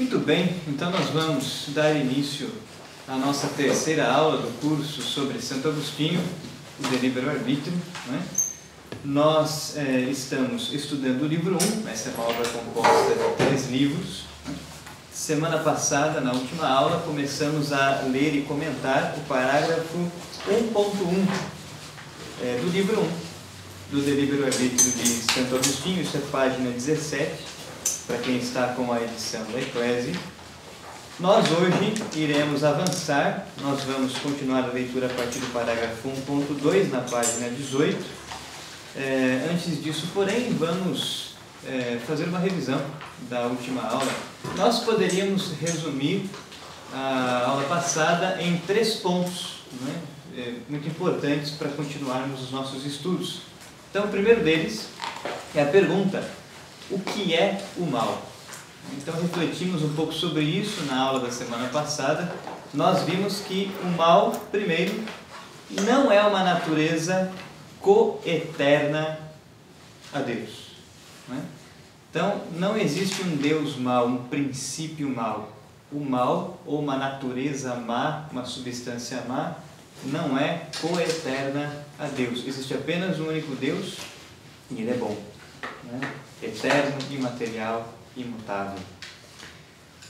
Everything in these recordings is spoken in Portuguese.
Muito bem, então nós vamos dar início à nossa terceira aula do curso sobre Santo Agostinho, o de livre-arbítrio, né? Nós estamos estudando o livro 1, essa é uma obra composta de 3 livros. Semana passada, na última aula, começamos a ler e comentar o parágrafo 1.1 do livro 1, do de livre-arbítrio de Santo Agostinho, isso é página 17, para quem está com a edição da Eclésia. Nós hoje iremos avançar, nós vamos continuar a leitura a partir do parágrafo 1.2, na página 18. Antes disso, porém, vamos fazer uma revisão da última aula. Nós poderíamos resumir a aula passada em 3 pontos, né, muito importantes para continuarmos os nossos estudos. Então, o primeiro deles é a pergunta: o que é o mal? Então, refletimos um pouco sobre isso na aula da semana passada. Nós vimos que o mal, primeiro, não é uma natureza coeterna a Deus, né? Então, não existe um Deus mau, um princípio mau. O mal, ou uma natureza má, uma substância má, não é coeterna a Deus. Existe apenas um único Deus e Ele é bom, né? Eterno, imaterial, imutável.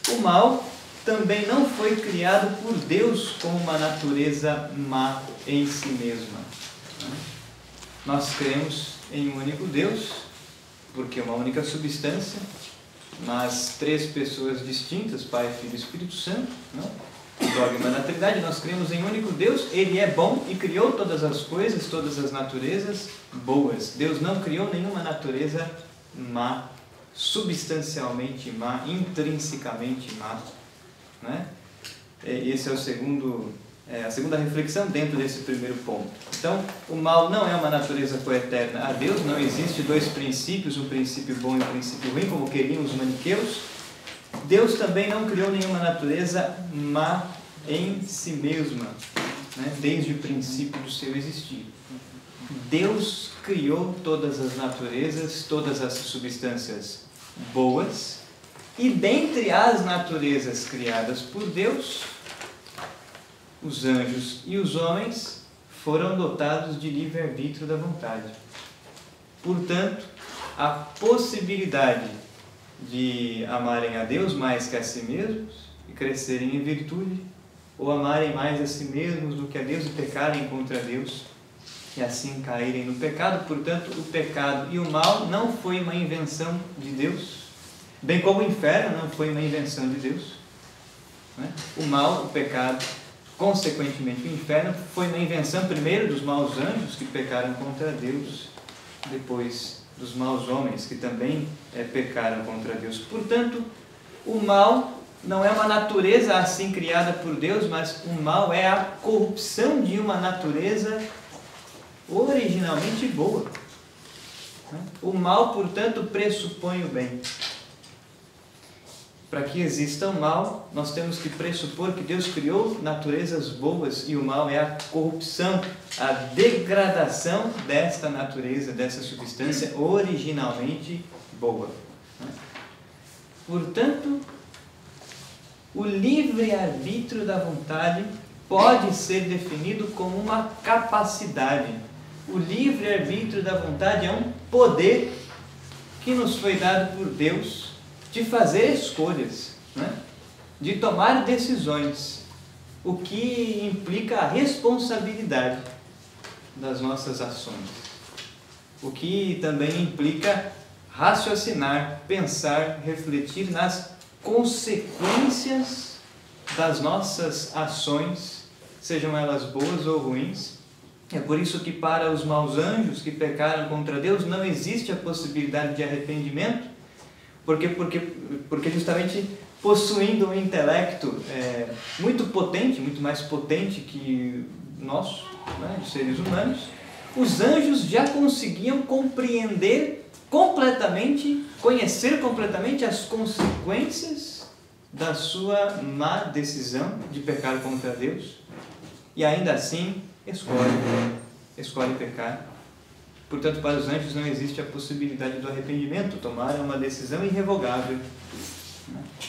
O mal também não foi criado por Deus como uma natureza má em si mesma, né? Nós cremos em um único Deus, porque é uma única substância, mas 3 pessoas distintas, Pai, Filho e Espírito Santo, né? O dogma da Trindade. Nós cremos em um único Deus, Ele é bom e criou todas as coisas, todas as naturezas boas. Deus não criou nenhuma natureza má, substancialmente má, intrinsecamente má, né? Esse é a segunda reflexão dentro desse primeiro ponto. Então, o mal não é uma natureza coeterna a Deus, não existe 2 princípios, um princípio bom e um princípio ruim, como queriam os maniqueus. Deus também não criou nenhuma natureza má em si mesma, né, desde o princípio do seu existir. Deus criou todas as naturezas, todas as substâncias boas, e dentre as naturezas criadas por Deus, os anjos e os homens foram dotados de livre-arbítrio da vontade. Portanto, a possibilidade de amarem a Deus mais que a si mesmos e crescerem em virtude, ou amarem mais a si mesmos do que a Deus e pecarem contra Deus e assim caírem no pecado. Portanto, o pecado e o mal não foi uma invenção de Deus, bem como o inferno não foi uma invenção de Deus, né? O mal, o pecado, consequentemente o inferno, foi uma invenção primeiro dos maus anjos que pecaram contra Deus, depois dos maus homens que também pecaram contra Deus. Portanto, o mal não é uma natureza assim criada por Deus, mas o mal é a corrupção de uma natureza originalmente boa. O mal, portanto, pressupõe o bem. Para que exista o mal, nós temos que pressupor que Deus criou naturezas boas, e o mal é a corrupção, a degradação desta natureza, dessa substância originalmente boa. Portanto, o livre-arbítrio da vontade pode ser definido como uma capacidade. O livre-arbítrio da vontade é um poder que nos foi dado por Deus de fazer escolhas, né? De tomar decisões, o que implica a responsabilidade das nossas ações, o que também implica raciocinar, pensar, refletir nas consequências das nossas ações, sejam elas boas ou ruins. É por isso que para os maus anjos que pecaram contra Deus não existe a possibilidade de arrependimento, porque justamente possuindo um intelecto muito potente, muito mais potente que o nosso, né, de seres humanos, os anjos já conseguiam compreender completamente, conhecer completamente as consequências da sua má decisão de pecar contra Deus, e ainda assim escolhe pecar. Portanto, para os anjos não existe a possibilidade do arrependimento, tomaram uma decisão irrevogável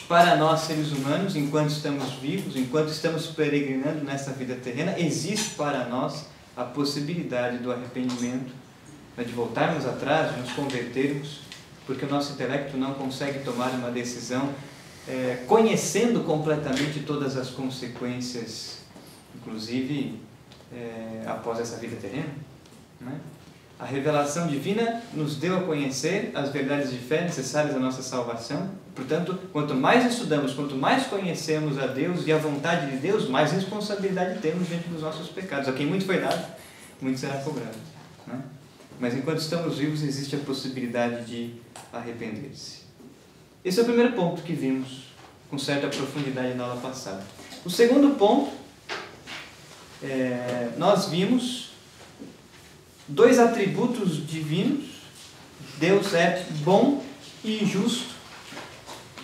Para nós, seres humanos, enquanto estamos vivos, enquanto estamos peregrinando nessa vida terrena, existe para nós a possibilidade do arrependimento, de voltarmos atrás, de nos convertermos, porque o nosso intelecto não consegue tomar uma decisão conhecendo completamente todas as consequências, inclusive após essa vida terrena, né? A revelação divina nos deu a conhecer as verdades de fé necessárias à nossa salvação. Portanto, quanto mais estudamos, quanto mais conhecemos a Deus e a vontade de Deus, mais responsabilidade temos diante dos nossos pecados. A quem muito foi dado, muito será cobrado, né? Mas enquanto estamos vivos, existe a possibilidade de arrepender-se. Esse é o primeiro ponto que vimos com certa profundidade na aula passada. O segundo ponto, nós vimos dois atributos divinos. Deus é bom e justo,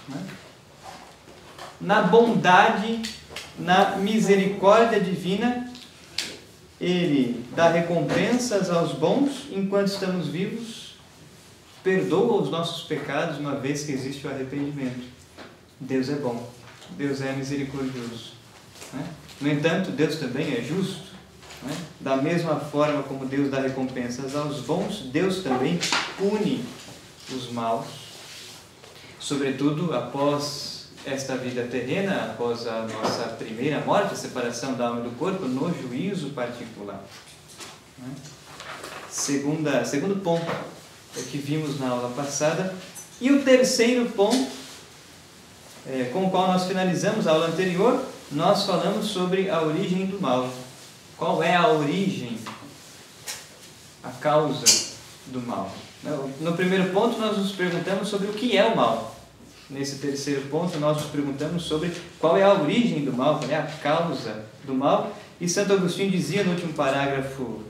né? Na bondade, na misericórdia divina, Ele dá recompensas aos bons enquanto estamos vivos, perdoa os nossos pecados uma vez que existe o arrependimento. Deus é bom, Deus é misericordioso, né? No entanto, Deus também é justo, né? Da mesma forma como Deus dá recompensas aos bons, Deus também pune os maus, sobretudo após esta vida terrena, após a nossa primeira morte, a separação da alma e do corpo, no juízo particular, né? Segundo ponto que vimos na aula passada. E o terceiro ponto, com o qual nós finalizamos a aula anterior, nós falamos sobre a origem do mal. Qual é a origem, a causa do mal? No primeiro ponto, nós nos perguntamos sobre o que é o mal. Nesse terceiro ponto, nós nos perguntamos sobre qual é a origem do mal, qual é a causa do mal. E Santo Agostinho dizia no último parágrafo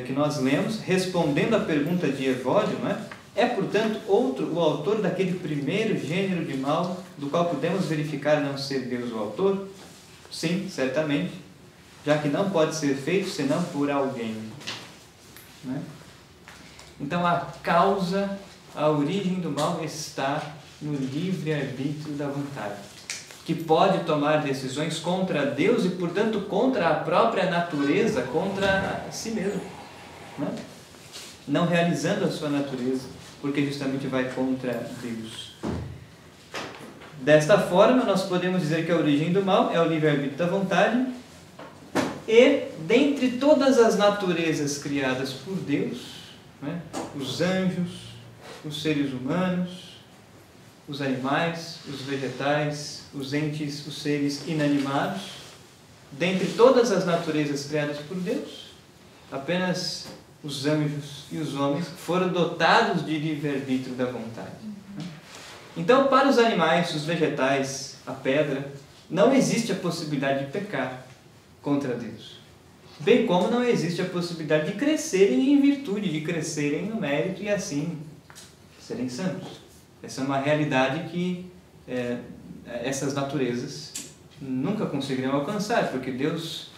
que nós lemos, respondendo à pergunta de Evódio, não é, portanto, outro o autor daquele primeiro gênero de mal, do qual podemos verificar não ser Deus o autor? Sim, certamente, já que não pode ser feito senão por alguém, né? Então, a causa, a origem do mal está no livre-arbítrio da vontade, que pode tomar decisões contra Deus e, portanto, contra a própria natureza, contra si mesmo, né? Não realizando a sua natureza, porque justamente vai contra Deus. Desta forma, nós podemos dizer que a origem do mal é o livre-arbítrio da vontade, e, dentre todas as naturezas criadas por Deus, né, os anjos, os seres humanos, os animais, os vegetais, os entes, os seres inanimados, dentre todas as naturezas criadas por Deus, apenas os anjos e os homens foram dotados de livre-arbítrio da vontade. Então, para os animais, os vegetais, a pedra, não existe a possibilidade de pecar contra Deus. Bem como não existe a possibilidade de crescerem em virtude, de crescerem no mérito e assim serem santos. Essa é uma realidade que essas naturezas nunca conseguirão alcançar, porque Deus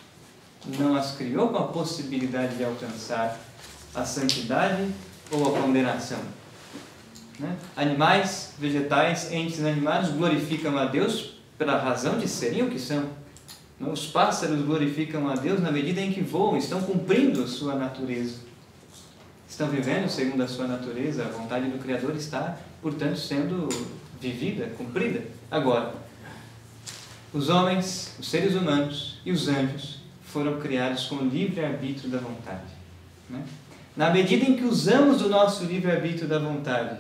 não as criou com a possibilidade de alcançar a santidade ou a condenação, né? Animais, vegetais, entes inanimados glorificam a Deus pela razão de serem o que são. Os pássaros glorificam a Deus na medida em que voam, estão cumprindo a sua natureza. Estão vivendo segundo a sua natureza, a vontade do Criador está, portanto, sendo vivida, cumprida. Agora, os homens, os seres humanos e os anjos foram criados com o livre-arbítrio da vontade, né? Na medida em que usamos o nosso livre-arbítrio da vontade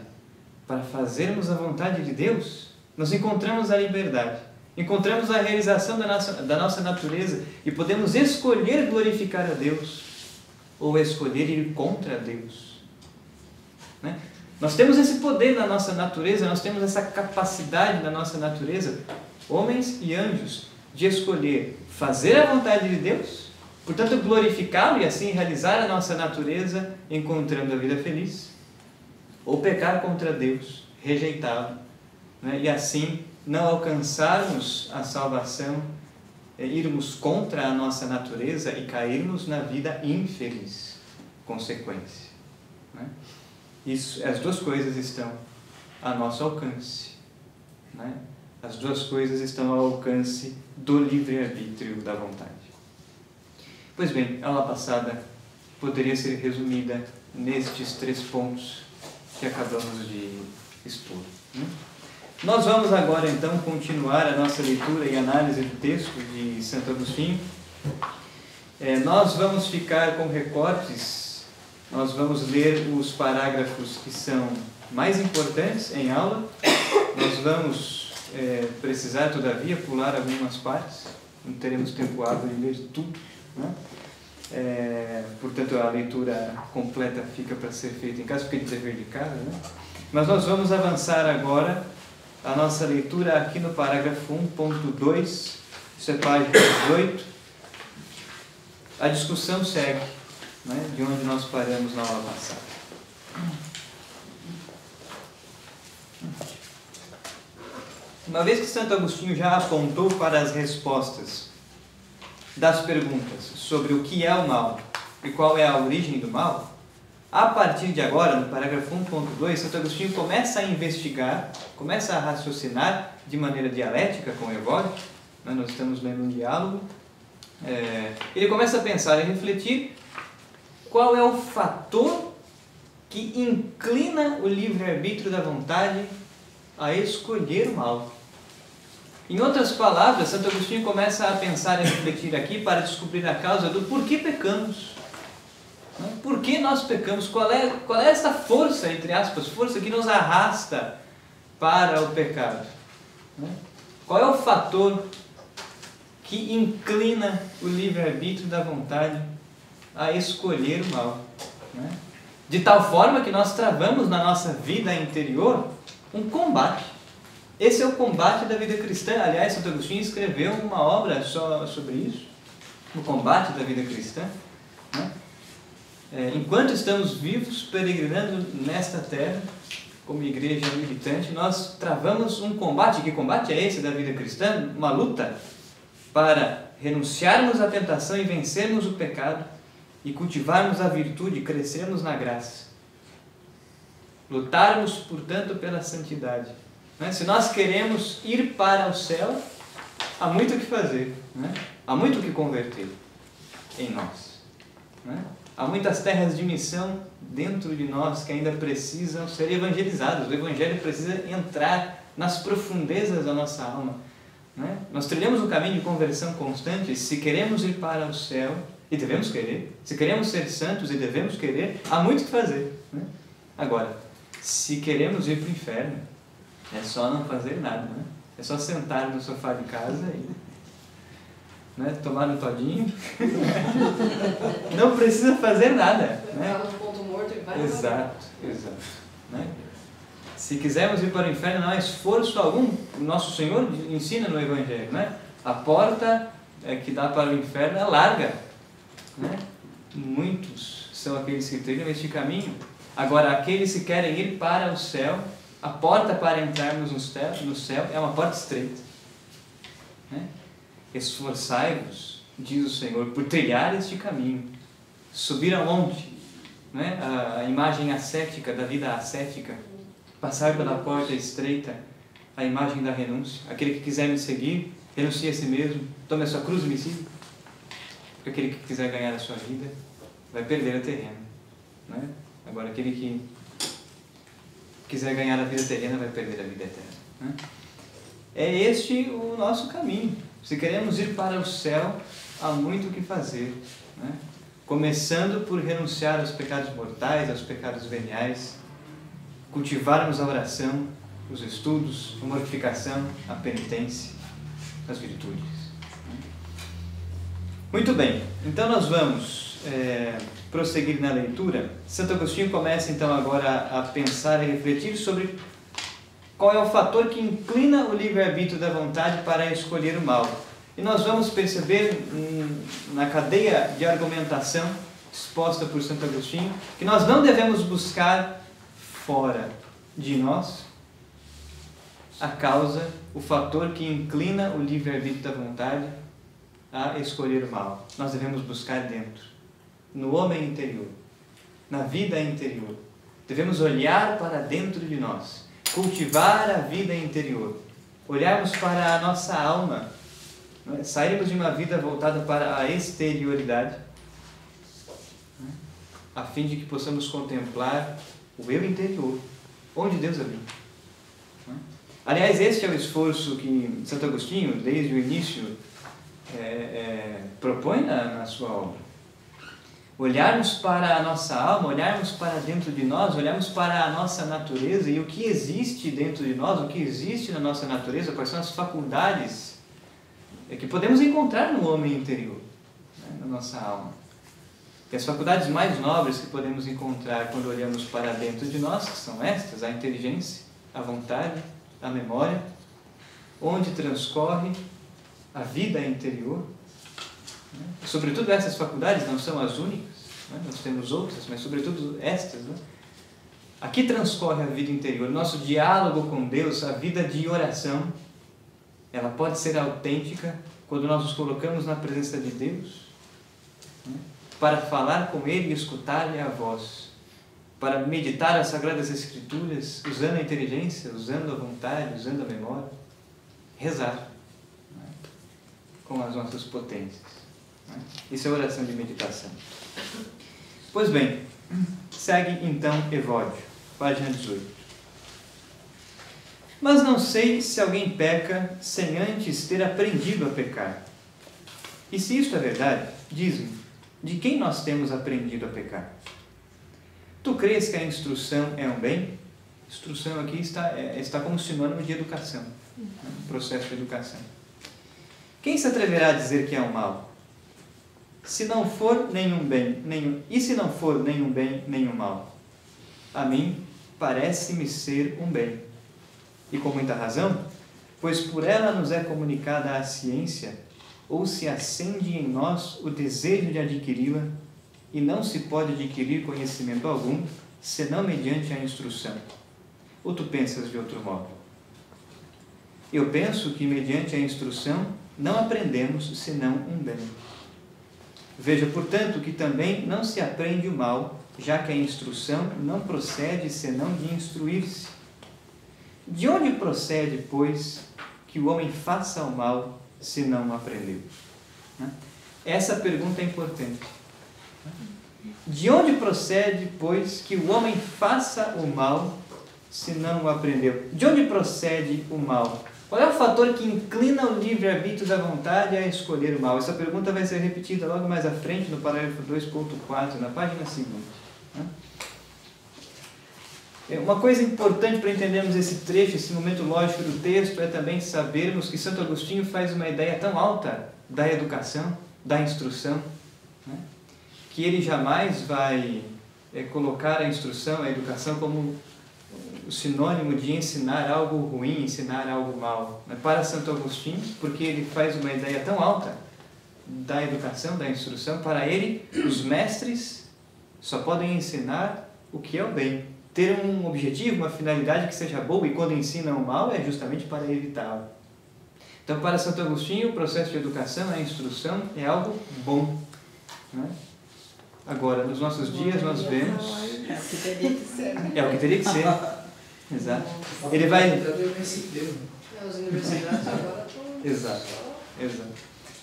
para fazermos a vontade de Deus, nós encontramos a liberdade, encontramos a realização da nossa natureza e podemos escolher glorificar a Deus ou escolher ir contra Deus, né? Nós temos esse poder na nossa natureza, nós temos essa capacidade na nossa natureza, homens e anjos, de escolher fazer a vontade de Deus, portanto glorificá-lo e assim realizar a nossa natureza encontrando a vida feliz, ou pecar contra Deus, rejeitá-lo, né? E assim não alcançarmos a salvação, irmos contra a nossa natureza e cairmos na vida infeliz, consequência, né? Isso, as duas coisas estão a nosso alcance, né? As duas coisas estão ao alcance do livre-arbítrio da vontade. Pois bem, a aula passada poderia ser resumida nestes 3 pontos que acabamos de expor, né? Nós vamos agora então continuar a nossa leitura e análise do texto de Santo Agostinho. Nós vamos ficar com recortes, nós vamos ler os parágrafos que são mais importantes em aula. Nós vamos precisar, todavia, pular algumas partes, não teremos tempo hábil de ler tudo, né? Portanto, a leitura completa fica para ser feita em casa, porque é de dever de casa, né? Mas nós vamos avançar agora a nossa leitura aqui no parágrafo 1.2, isso é página 18. A discussão segue, né, de onde nós paramos na aula passada. Uma vez que Santo Agostinho já apontou para as respostas das perguntas sobre o que é o mal e qual é a origem do mal, a partir de agora, no parágrafo 1.2, Santo Agostinho começa a investigar, começa a raciocinar de maneira dialética com Evódio, né? Nós estamos lendo um diálogo. Ele começa a pensar e refletir qual é o fator que inclina o livre-arbítrio da vontade a escolher o mal. Em outras palavras, Santo Agostinho começa a pensar e refletir aqui para descobrir a causa do porquê pecamos. Por que nós pecamos? Qual é essa força, entre aspas, força que nos arrasta para o pecado? Qual é o fator que inclina o livre-arbítrio da vontade a escolher o mal? De tal forma que nós travamos na nossa vida interior um combate. Esse é o combate da vida cristã. Aliás, Santo Agostinho escreveu uma obra só sobre isso, o combate da vida cristã. Enquanto estamos vivos, peregrinando nesta terra, como igreja militante, nós travamos um combate. Que combate é esse da vida cristã? Uma luta para renunciarmos à tentação e vencermos o pecado e cultivarmos a virtude, crescermos na graça. Lutarmos, portanto, pela santidade. Se nós queremos ir para o céu, há muito o que fazer, há muito o que converter em nós. Há muitas terras de missão dentro de nós que ainda precisam ser evangelizadas. O Evangelho precisa entrar nas profundezas da nossa alma. Nós trilhamos um caminho de conversão constante. Se queremos ir para o céu, e devemos querer, se queremos ser santos e devemos querer, há muito o que fazer. Agora, se queremos ir para o inferno, é só não fazer nada. É só sentar no sofá de casa e tomar um todinho. Não precisa fazer nada. No ponto morto e vai. Exato. Se quisermos ir para o inferno, não há esforço algum. O nosso Senhor ensina no Evangelho, a porta que dá para o inferno é larga. Muitos são aqueles que trilham este caminho. Agora, aqueles que querem ir para o céu, a porta para entrarmos no céu é uma porta estreita. Esforçai-vos, diz o Senhor, por trilhar este caminho. Subir ao monte, a imagem ascética, da vida ascética. Passar pela porta estreita, a imagem da renúncia. Aquele que quiser me seguir, renuncie a si mesmo, tome a sua cruz e me siga. Porque aquele que quiser ganhar a sua vida, vai perder a terrena. Agora, aquele que quiser ganhar a vida terrena, vai perder a vida eterna. É este o nosso caminho. Se queremos ir para o céu, há muito o que fazer. Começando por renunciar aos pecados mortais, aos pecados veniais, cultivarmos a oração, os estudos, a mortificação, a penitência, as virtudes. Muito bem, então nós vamos prosseguir na leitura. Santo Agostinho começa então agora a pensar e refletir sobre qual é o fator que inclina o livre-arbítrio da vontade para escolher o mal. E nós vamos perceber na cadeia de argumentação exposta por Santo Agostinho que nós não devemos buscar fora de nós a causa, o fator que inclina o livre-arbítrio da vontade a escolher o mal. Nós devemos buscar dentro, no homem interior, na vida interior. Devemos olhar para dentro de nós, cultivar a vida interior, olharmos para a nossa alma, não é? Sairmos de uma vida voltada para a exterioridade, não é? A fim de que possamos contemplar o eu interior, onde Deus habita. Não é? Aliás, este é o esforço que Santo Agostinho, desde o início, propõe na sua obra. Olharmos para a nossa alma, olharmos para dentro de nós, olharmos para a nossa natureza e o que existe dentro de nós, o que existe na nossa natureza, quais são as faculdades que podemos encontrar no homem interior, né, na nossa alma. E as faculdades mais nobres que podemos encontrar quando olhamos para dentro de nós, que são estas: a inteligência, a vontade, a memória, onde transcorre a vida interior. Sobretudo essas faculdades não são as únicas, né? Nós temos outras, mas sobretudo estas, né? Aqui transcorre a vida interior, nosso diálogo com Deus, a vida de oração. Ela pode ser autêntica quando nós nos colocamos na presença de Deus, né? Para falar com Ele e escutar-lhe a voz, para meditar as Sagradas Escrituras usando a inteligência, usando a vontade, usando a memória, rezar, né? Com as nossas potências. Isso é oração de meditação. Pois bem, segue então Evódio, página 18. Mas não sei se alguém peca sem antes ter aprendido a pecar. E se isto é verdade, diz-me, de quem nós temos aprendido a pecar? Tu crês que a instrução é um bem? Instrução aqui está como sinônimo de educação, processo de educação. Quem se atreverá a dizer que é um mal? Se não for nenhum bem, se não for nenhum bem, nenhum mal? A mim parece-me ser um bem. E com muita razão, pois por ela nos é comunicada a ciência, ou se acende em nós o desejo de adquiri-la, e não se pode adquirir conhecimento algum, senão mediante a instrução. Ou tu pensas de outro modo? Eu penso que mediante a instrução não aprendemos senão um bem. Veja, portanto, que também não se aprende o mal, já que a instrução não procede senão de instruir-se. De onde procede, pois, que o homem faça o mal se não aprendeu? Essa pergunta é importante. De onde procede, pois, que o homem faça o mal se não o aprendeu? De onde procede o mal? Qual é o fator que inclina o livre-arbítrio da vontade a escolher o mal? Essa pergunta vai ser repetida logo mais à frente, no parágrafo 2.4, na página seguinte. Uma coisa importante para entendermos esse trecho, esse momento lógico do texto, é também sabermos que Santo Agostinho faz uma ideia tão alta da educação, da instrução, né, que ele jamais vai colocar a instrução, a educação, como o sinônimo de ensinar algo ruim, ensinar algo mal. Para Santo Agostinho, porque ele faz uma ideia tão alta da educação, da instrução, para ele, os mestres só podem ensinar o que é o bem. Ter um objetivo, uma finalidade que seja boa, e quando ensinam o mal é justamente para evitá-lo. Então, para Santo Agostinho, o processo de educação, a instrução, é algo bom, né? Agora, nos nossos dias, nós vemos... É o que teria que ser. É o que teria que ser. Exato. Ele vai... As universidades agora estão... Exato.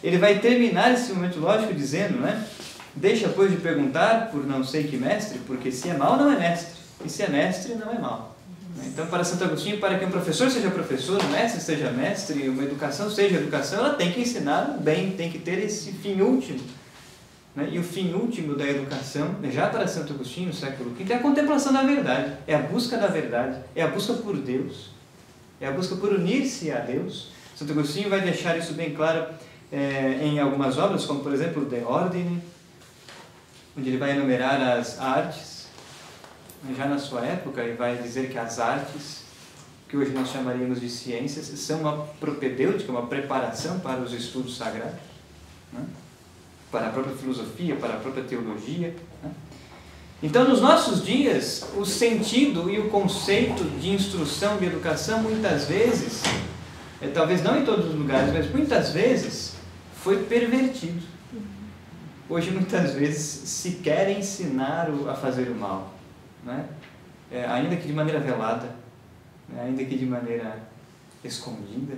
Ele vai terminar esse momento lógico dizendo, né? Deixa, pois, de perguntar por não sei que mestre, porque se é mal, não é mestre. E se é mestre, não é mal. Então, para Santo Agostinho, para que um professor seja professor, um mestre seja mestre, uma educação seja educação, ela tem que ensinar o bem, tem que ter esse fim último. E o fim último da educação, já para Santo Agostinho, no século V, é a contemplação da verdade, é a busca da verdade, é a busca por Deus, é a busca por unir-se a Deus. Santo Agostinho vai deixar isso bem claro em algumas obras, como por exemplo o De Ordine, onde ele vai enumerar as artes. Já na sua época, ele vai dizer que as artes, que hoje nós chamaríamos de ciências, são uma propedêutica, uma preparação para os estudos sagrados, né? Para a própria filosofia, para a própria teologia, né? Então, nos nossos dias, o sentido e o conceito de instrução, de educação, muitas vezes, talvez não em todos os lugares, mas muitas vezes, foi pervertido. Hoje, muitas vezes, se quer ensinar a fazer o mal, né? Ainda que de maneira velada, né? Ainda que de maneira escondida.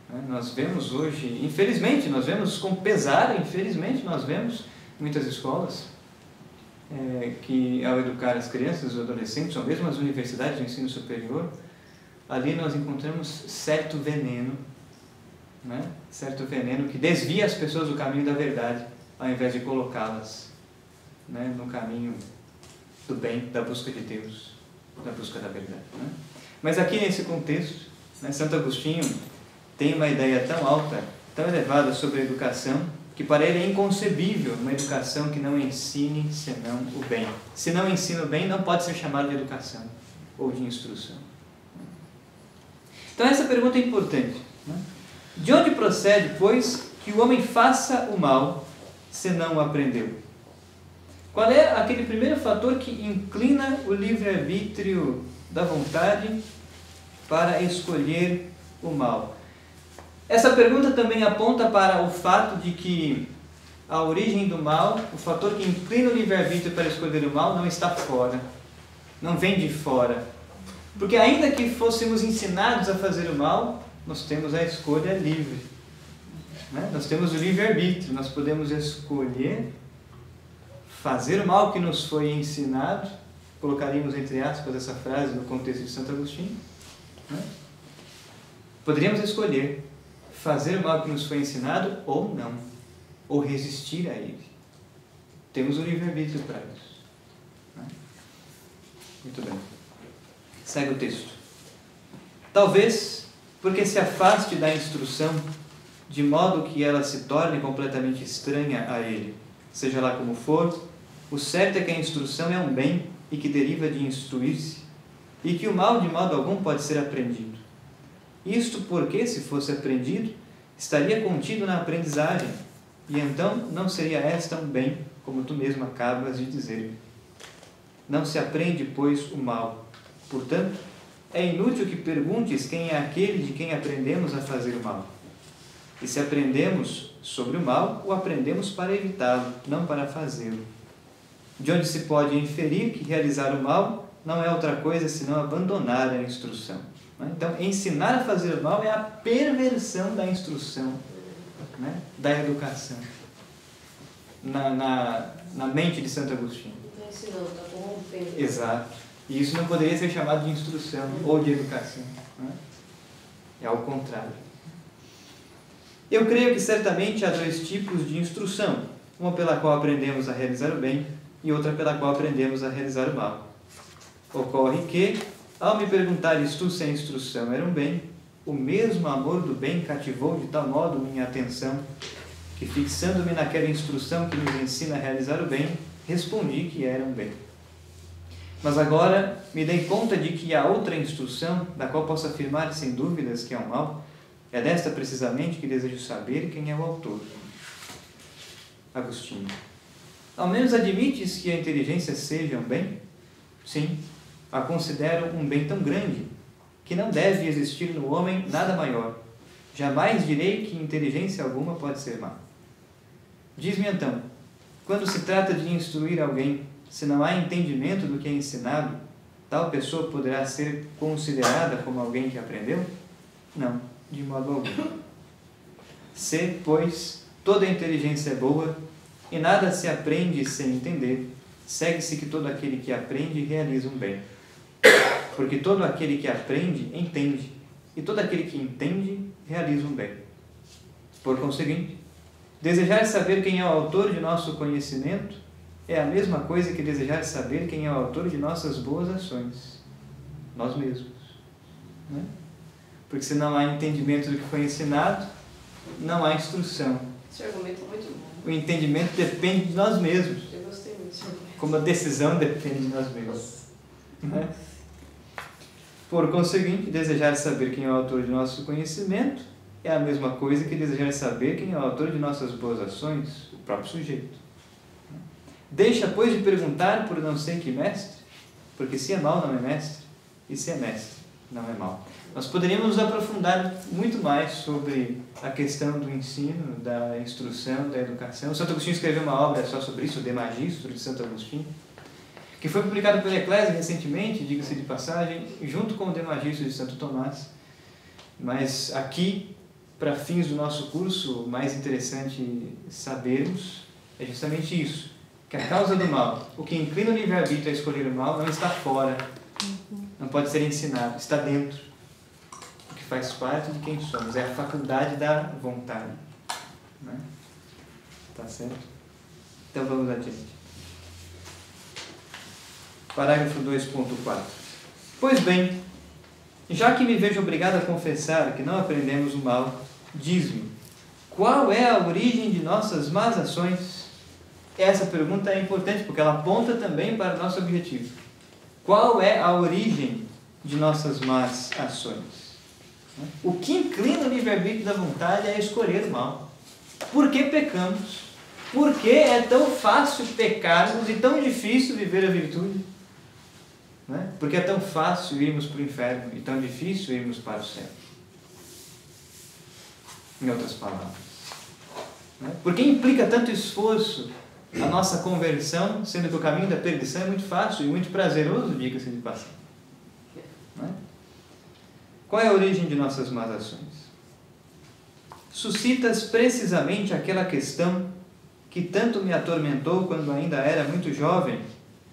Né? Nós vemos hoje, infelizmente, nós vemos com pesar, infelizmente, nós vemos muitas escolas que, ao educar as crianças ou adolescentes, ou mesmo as universidades de ensino superior, ali nós encontramos certo veneno, né? Certo veneno que desvia as pessoas do caminho da verdade, ao invés de colocá-las, né, no caminho do bem, da busca de Deus, da busca da verdade. Né? Mas aqui nesse contexto, né, Santo Agostinho tem uma ideia tão alta, tão elevada sobre a educação, que para ele é inconcebível uma educação que não ensine senão o bem. Se não ensina o bem, não pode ser chamado de educação ou de instrução. Então essa pergunta é importante. Né? De onde procede, pois, que o homem faça o mal, se não o aprendeu? Qual é aquele primeiro fator que inclina o livre-arbítrio da vontade para escolher o mal? Essa pergunta também aponta para o fato de que a origem do mal, o fator que inclina o livre-arbítrio para escolher o mal, não está fora, não vem de fora. Porque ainda que fôssemos ensinados a fazer o mal, nós temos a escolha livre. Né? Nós temos o livre-arbítrio, nós podemos escolher fazer o mal que nos foi ensinado, colocaríamos entre aspas essa frase no contexto de Santo Agostinho. Né? Poderíamos escolher fazer o mal que nos foi ensinado ou não, ou resistir a ele. Temos o livre-arbítrio para isso. Né? Muito bem. Segue o texto. Talvez porque se afaste da instrução, de modo que ela se torne completamente estranha a ele. Seja lá como for, o certo é que a instrução é um bem e que deriva de instruir-se, e que o mal de modo algum pode ser aprendido. Isto porque, se fosse aprendido, estaria contido na aprendizagem, e então não seria esta um bem, como tu mesmo acabas de dizer. Não se aprende, pois, o mal. Portanto, é inútil que perguntes quem é aquele de quem aprendemos a fazer o mal. E se aprendemos sobre o mal, o aprendemos para evitá-lo, não para fazê-lo. De onde se pode inferir que realizar o mal não é outra coisa senão abandonar a instrução. Então, ensinar a fazer o mal é a perversão da instrução, né? Da educação, na mente de Santo Agostinho. Não ensinando, está corrompendo. Exato. E isso não poderia ser chamado de instrução ou de educação. Né? É ao contrário. Eu creio que certamente há dois tipos de instrução, uma pela qual aprendemos a realizar o bem e outra pela qual aprendemos a realizar o mal. Ocorre que, ao me perguntares tu se a instrução era um bem, o mesmo amor do bem cativou de tal modo minha atenção, que fixando-me naquela instrução que nos ensina a realizar o bem, respondi que era um bem. Mas agora me dei conta de que há outra instrução, da qual posso afirmar sem dúvidas que é um mal. É desta precisamente que desejo saber quem é o autor. Agostinho. Ao menos admites que a inteligência seja um bem? Sim, a considero um bem tão grande que não deve existir no homem nada maior. Jamais direi que inteligência alguma pode ser má. Diz-me então, quando se trata de instruir alguém, se não há entendimento do que é ensinado, tal pessoa poderá ser considerada como alguém que aprendeu? Não, de modo algum. Se, pois, toda inteligência é boa e nada se aprende sem entender, segue-se que todo aquele que aprende realiza um bem. Porque todo aquele que aprende, entende, e todo aquele que entende, realiza um bem. Por conseguinte, desejar saber quem é o autor de nosso conhecimento é a mesma coisa que desejar saber quem é o autor de nossas boas ações. Nós mesmos. Né? Porque se não há entendimento do que foi ensinado, não há instrução. Esse argumento é muito bom. O entendimento depende de nós mesmos. Eu gostei muito desse argumento. Como a decisão depende de nós mesmos. Né? Por conseguinte, desejar saber quem é o autor de nosso conhecimento é a mesma coisa que desejar saber quem é o autor de nossas boas ações, o próprio sujeito. Deixa, pois, de perguntar por não sei que mestre, porque se é mau não é mestre, e se é mestre não é mau. Nós poderíamos nos aprofundar muito mais sobre a questão do ensino, da instrução, da educação. O Santo Agostinho escreveu uma obra só sobre isso, o De Magistro, de Santo Agostinho, que foi publicado pela Eclésia recentemente, diga-se de passagem, junto com o De Magistro de Santo Tomás. Mas aqui, para fins do nosso curso, o mais interessante sabermos é justamente isso, que a causa do mal, o que inclina o livre-arbítrio a escolher o mal, não está fora, não pode ser ensinado, está dentro, porque faz parte de quem somos, é a faculdade da vontade. Né? Tá certo? Então vamos adiante. Parágrafo 2.4. Pois bem, já que me vejo obrigado a confessar que não aprendemos o mal, diz-me, qual é a origem de nossas más ações? Essa pergunta é importante porque ela aponta também para o nosso objetivo. Qual é a origem de nossas más ações? O que inclina o livre-arbítrio da vontade é escolher o mal. Por que pecamos? Por que é tão fácil pecarmos e tão difícil viver a virtude? Né? Porque é tão fácil irmos para o inferno e tão difícil irmos para o céu. Em outras palavras. Né? Por que implica tanto esforço a nossa conversão, sendo que o caminho da perdição é muito fácil e muito prazeroso, diga-se de passagem. Né? Qual é a origem de nossas más ações? Suscitas precisamente aquela questão que tanto me atormentou quando ainda era muito jovem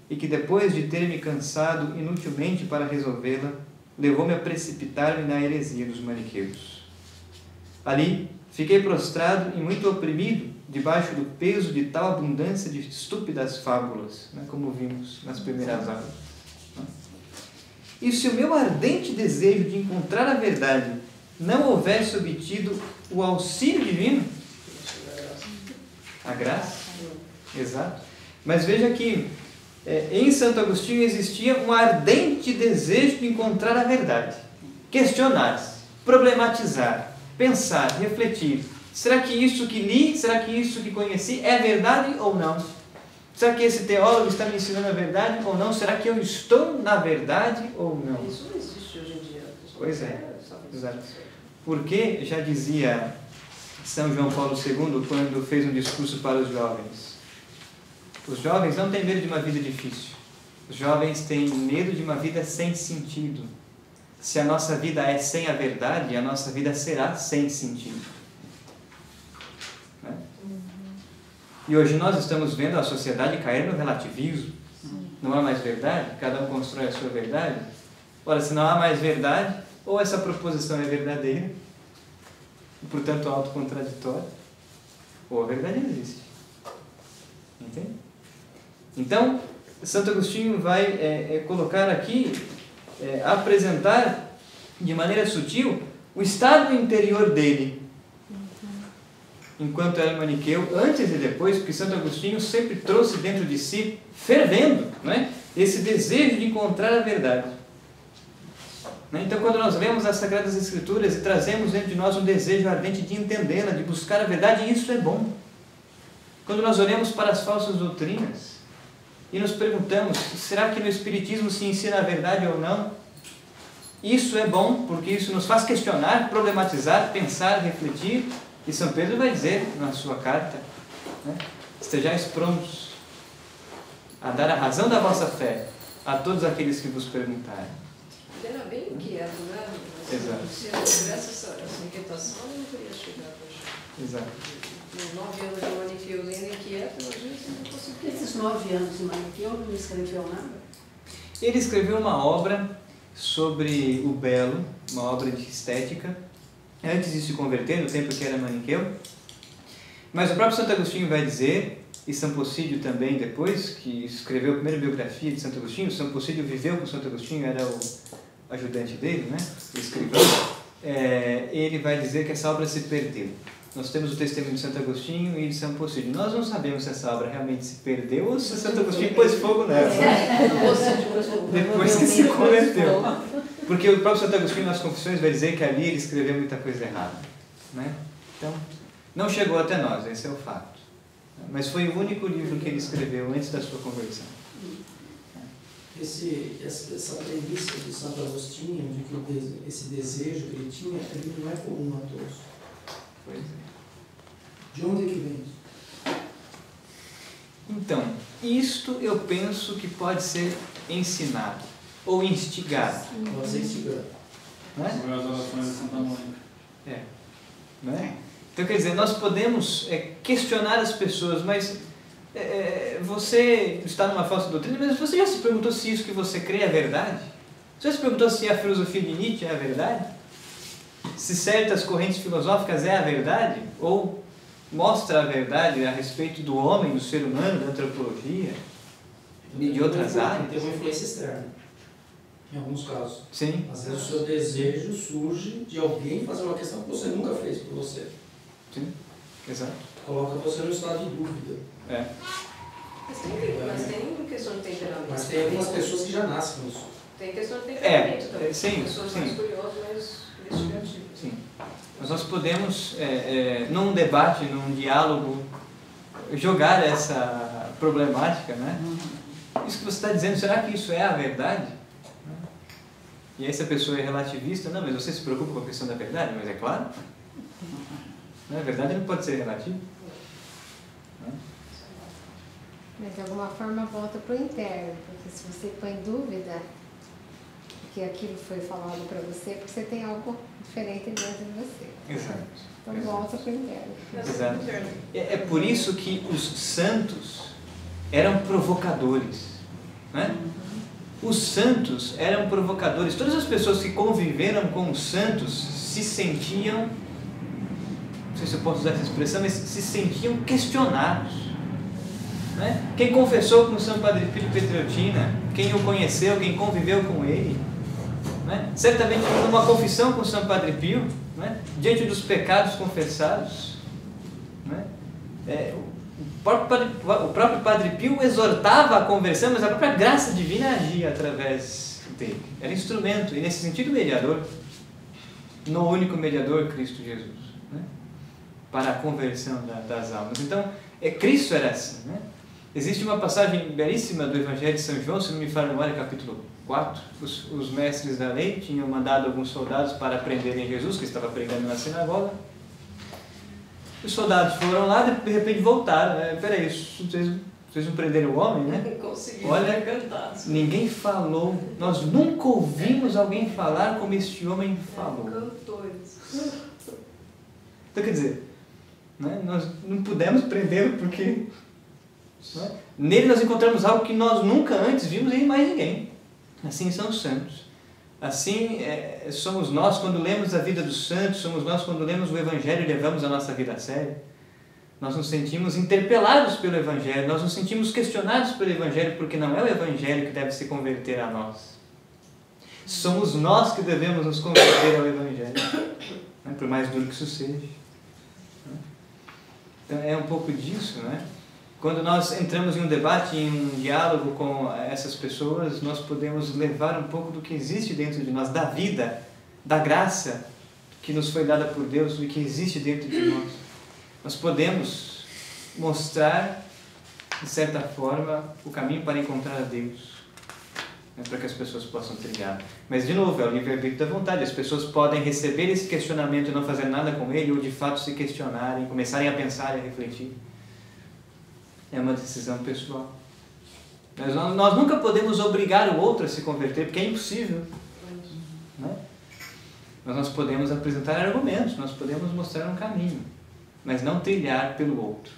e que depois de ter me cansado inutilmente para resolvê-la, levou-me a precipitar-me na heresia dos maniqueus. Ali, fiquei prostrado e muito oprimido debaixo do peso de tal abundância de estúpidas fábulas, né, como vimos nas primeiras aulas. E se o meu ardente desejo de encontrar a verdade não houvesse obtido o auxílio divino, a graça, exato. Mas veja que em Santo Agostinho existia um ardente desejo de encontrar a verdade, questionar-se, problematizar, pensar, refletir. Será que isso que li, será que isso que conheci é verdade ou não? Será que esse teólogo está me ensinando a verdade ou não? Será que eu estou na verdade ou não? Isso não existe hoje em dia. Pois é, exato. Porque já dizia São João Paulo II quando fez um discurso para os jovens. Os jovens não têm medo de uma vida difícil. Os jovens têm medo de uma vida sem sentido. Se a nossa vida é sem a verdade, a nossa vida será sem sentido. Né? E hoje nós estamos vendo a sociedade cair no relativismo. Não há mais verdade, cada um constrói a sua verdade. Ora, se não há mais verdade, ou essa proposição é verdadeira, e portanto autocontraditória, ou a verdade não existe. Entende? Então, Santo Agostinho vai colocar aqui, apresentar de maneira sutil o estado interior dele, enquanto era maniqueu, antes e depois, porque Santo Agostinho sempre trouxe dentro de si, fervendo, né, esse desejo de encontrar a verdade. Então, quando nós lemos as Sagradas Escrituras e trazemos dentro de nós um desejo ardente de entendê-la, de buscar a verdade, isso é bom. Quando nós olhamos para as falsas doutrinas e nos perguntamos, será que no Espiritismo se ensina a verdade ou não? Isso é bom, porque isso nos faz questionar, problematizar, pensar, refletir. E São Pedro vai dizer na sua carta, né, estejais prontos a dar a razão da vossa fé a todos aqueles que vos perguntarem. Ele era bem inquieto, né? Exato. Se não tivesse essa inquietação, ele não teria chegado hoje. Exato. Com 9 anos de maniqueu ainda inquieto, imagina se não conseguia. Esses 9 anos de maniqueu não escreveu nada? Ele escreveu uma obra sobre o belo, uma obra de estética, antes de se converter, no tempo que era maniqueu. Mas o próprio Santo Agostinho vai dizer, e São Possídio também depois, que escreveu a primeira biografia de Santo Agostinho, São Possídio viveu com Santo Agostinho, era o ajudante dele, né? O escrivão. Ele vai dizer que essa obra se perdeu. Nós temos o testemunho de Santo Agostinho e de São Possídio. Nós não sabemos se essa obra realmente se perdeu ou se Santo Agostinho pôs fogo nela. Depois que se converteu. Porque o próprio Santo Agostinho, nas Confissões, vai dizer que ali ele escreveu muita coisa errada. Né? Então, não chegou até nós, esse é o fato. Mas foi o único livro que ele escreveu antes da sua conversão. Essa premissa de Santo Agostinho, de que esse desejo que ele tinha, ele não é comum a todos. Pois é. De onde é que vem isso? Então, isto eu penso que pode ser ensinado ou instigado. Pode ser instigado. Né? Sobre as orações de Santa Mônica. Né? Então, quer dizer, nós podemos questionar as pessoas, mas você está numa falsa doutrina, mas você já se perguntou se isso que você crê é verdade? Você já se perguntou se a filosofia de Nietzsche é a verdade? Se certas correntes filosóficas é a verdade? Ou mostra a verdade a respeito do homem, do ser humano, da antropologia, de outras áreas? Tem uma influência externa, em alguns casos. Sim. Às vezes o seu desejo surge de alguém fazer uma questão que você nunca fez por você. Sim, exato. Coloca você no estado de dúvida. Mas tem questão de temperamento. Mas tem algumas pessoas que já nascem nisso. Tem questão de temperamento também. Sim, pessoas sim. mais curiosas, mais investigativas. Sim. Mas nós podemos, num debate, num diálogo, jogar essa problemática, né? Isso que você está dizendo, será que isso é a verdade? E aí se a pessoa é relativista, não, mas você se preocupa com a questão da verdade? Mas é claro. A verdade não pode ser relativa. Mas de alguma forma volta para o interno, porque se você põe dúvida que aquilo foi falado para você, porque você tem algo diferente dentro de você. Exato. Então Exato. volta para o interno. Exato. É por isso que os santos eram provocadores, né? Os santos eram provocadores. Todas as pessoas que conviveram com os santos se sentiam, não sei se eu posso usar essa expressão, mas se sentiam questionados, né? Quem confessou com São Padre Pio de Pietrelcina, quem o conheceu, quem conviveu com ele, né? Certamente numa confissão com São Padre Pio, né? Diante dos pecados confessados, né? O próprio Padre Pio exortava a conversão, mas a própria graça divina agia através dele. Era instrumento, e nesse sentido mediador, no único mediador, Cristo Jesus, né? Para a conversão das almas. Então, Cristo era assim, né? Existe uma passagem belíssima do Evangelho de São João, se não me falha a memória, capítulo 4. Os mestres da lei tinham mandado alguns soldados para prenderem Jesus, que estava pregando na sinagoga. Os soldados foram lá e de repente voltaram. Peraí, vocês não prenderam o homem, né? Olha, ninguém falou, nós nunca ouvimos alguém falar como este homem falou. Então, quer dizer, né, nós não pudemos prendê-lo porque, né, nele nós encontramos algo que nós nunca antes vimos em mais ninguém. Assim são os santos. Assim somos nós quando lemos a vida dos santos, somos nós quando lemos o Evangelho e levamos a nossa vida a sério. Nós nos sentimos interpelados pelo Evangelho, nós nos sentimos questionados pelo Evangelho, porque não é o Evangelho que deve se converter a nós. Somos nós que devemos nos converter ao Evangelho, né, por mais duro que isso seja. Então é um pouco disso, né? Quando nós entramos em um debate, em um diálogo com essas pessoas, nós podemos levar um pouco do que existe dentro de nós, da vida, da graça que nos foi dada por Deus e que existe dentro de nós. Nós podemos mostrar, de certa forma, o caminho para encontrar a Deus, né, para que as pessoas possam trilhar. Mas, de novo, é o livre-arbítrio da vontade. As pessoas podem receber esse questionamento e não fazer nada com ele, ou de fato se questionarem, começarem a pensar e a refletir. É uma decisão pessoal. Mas nós nunca podemos obrigar o outro a se converter, porque é impossível, né? Mas nós podemos apresentar argumentos, nós podemos mostrar um caminho, mas não trilhar pelo outro.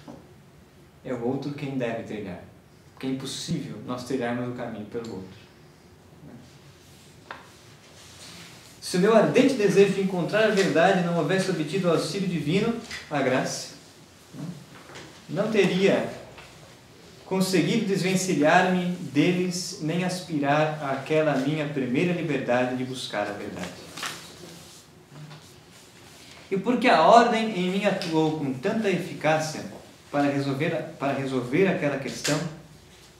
É o outro quem deve trilhar, porque é impossível nós trilharmos o caminho pelo outro. Se o meu ardente desejo de encontrar a verdade não houvesse obtido o auxílio divino, a graça, não teria conseguido desvencilhar-me deles, nem aspirar àquela minha primeira liberdade de buscar a verdade. E porque a ordem em mim atuou com tanta eficácia para resolver aquela questão,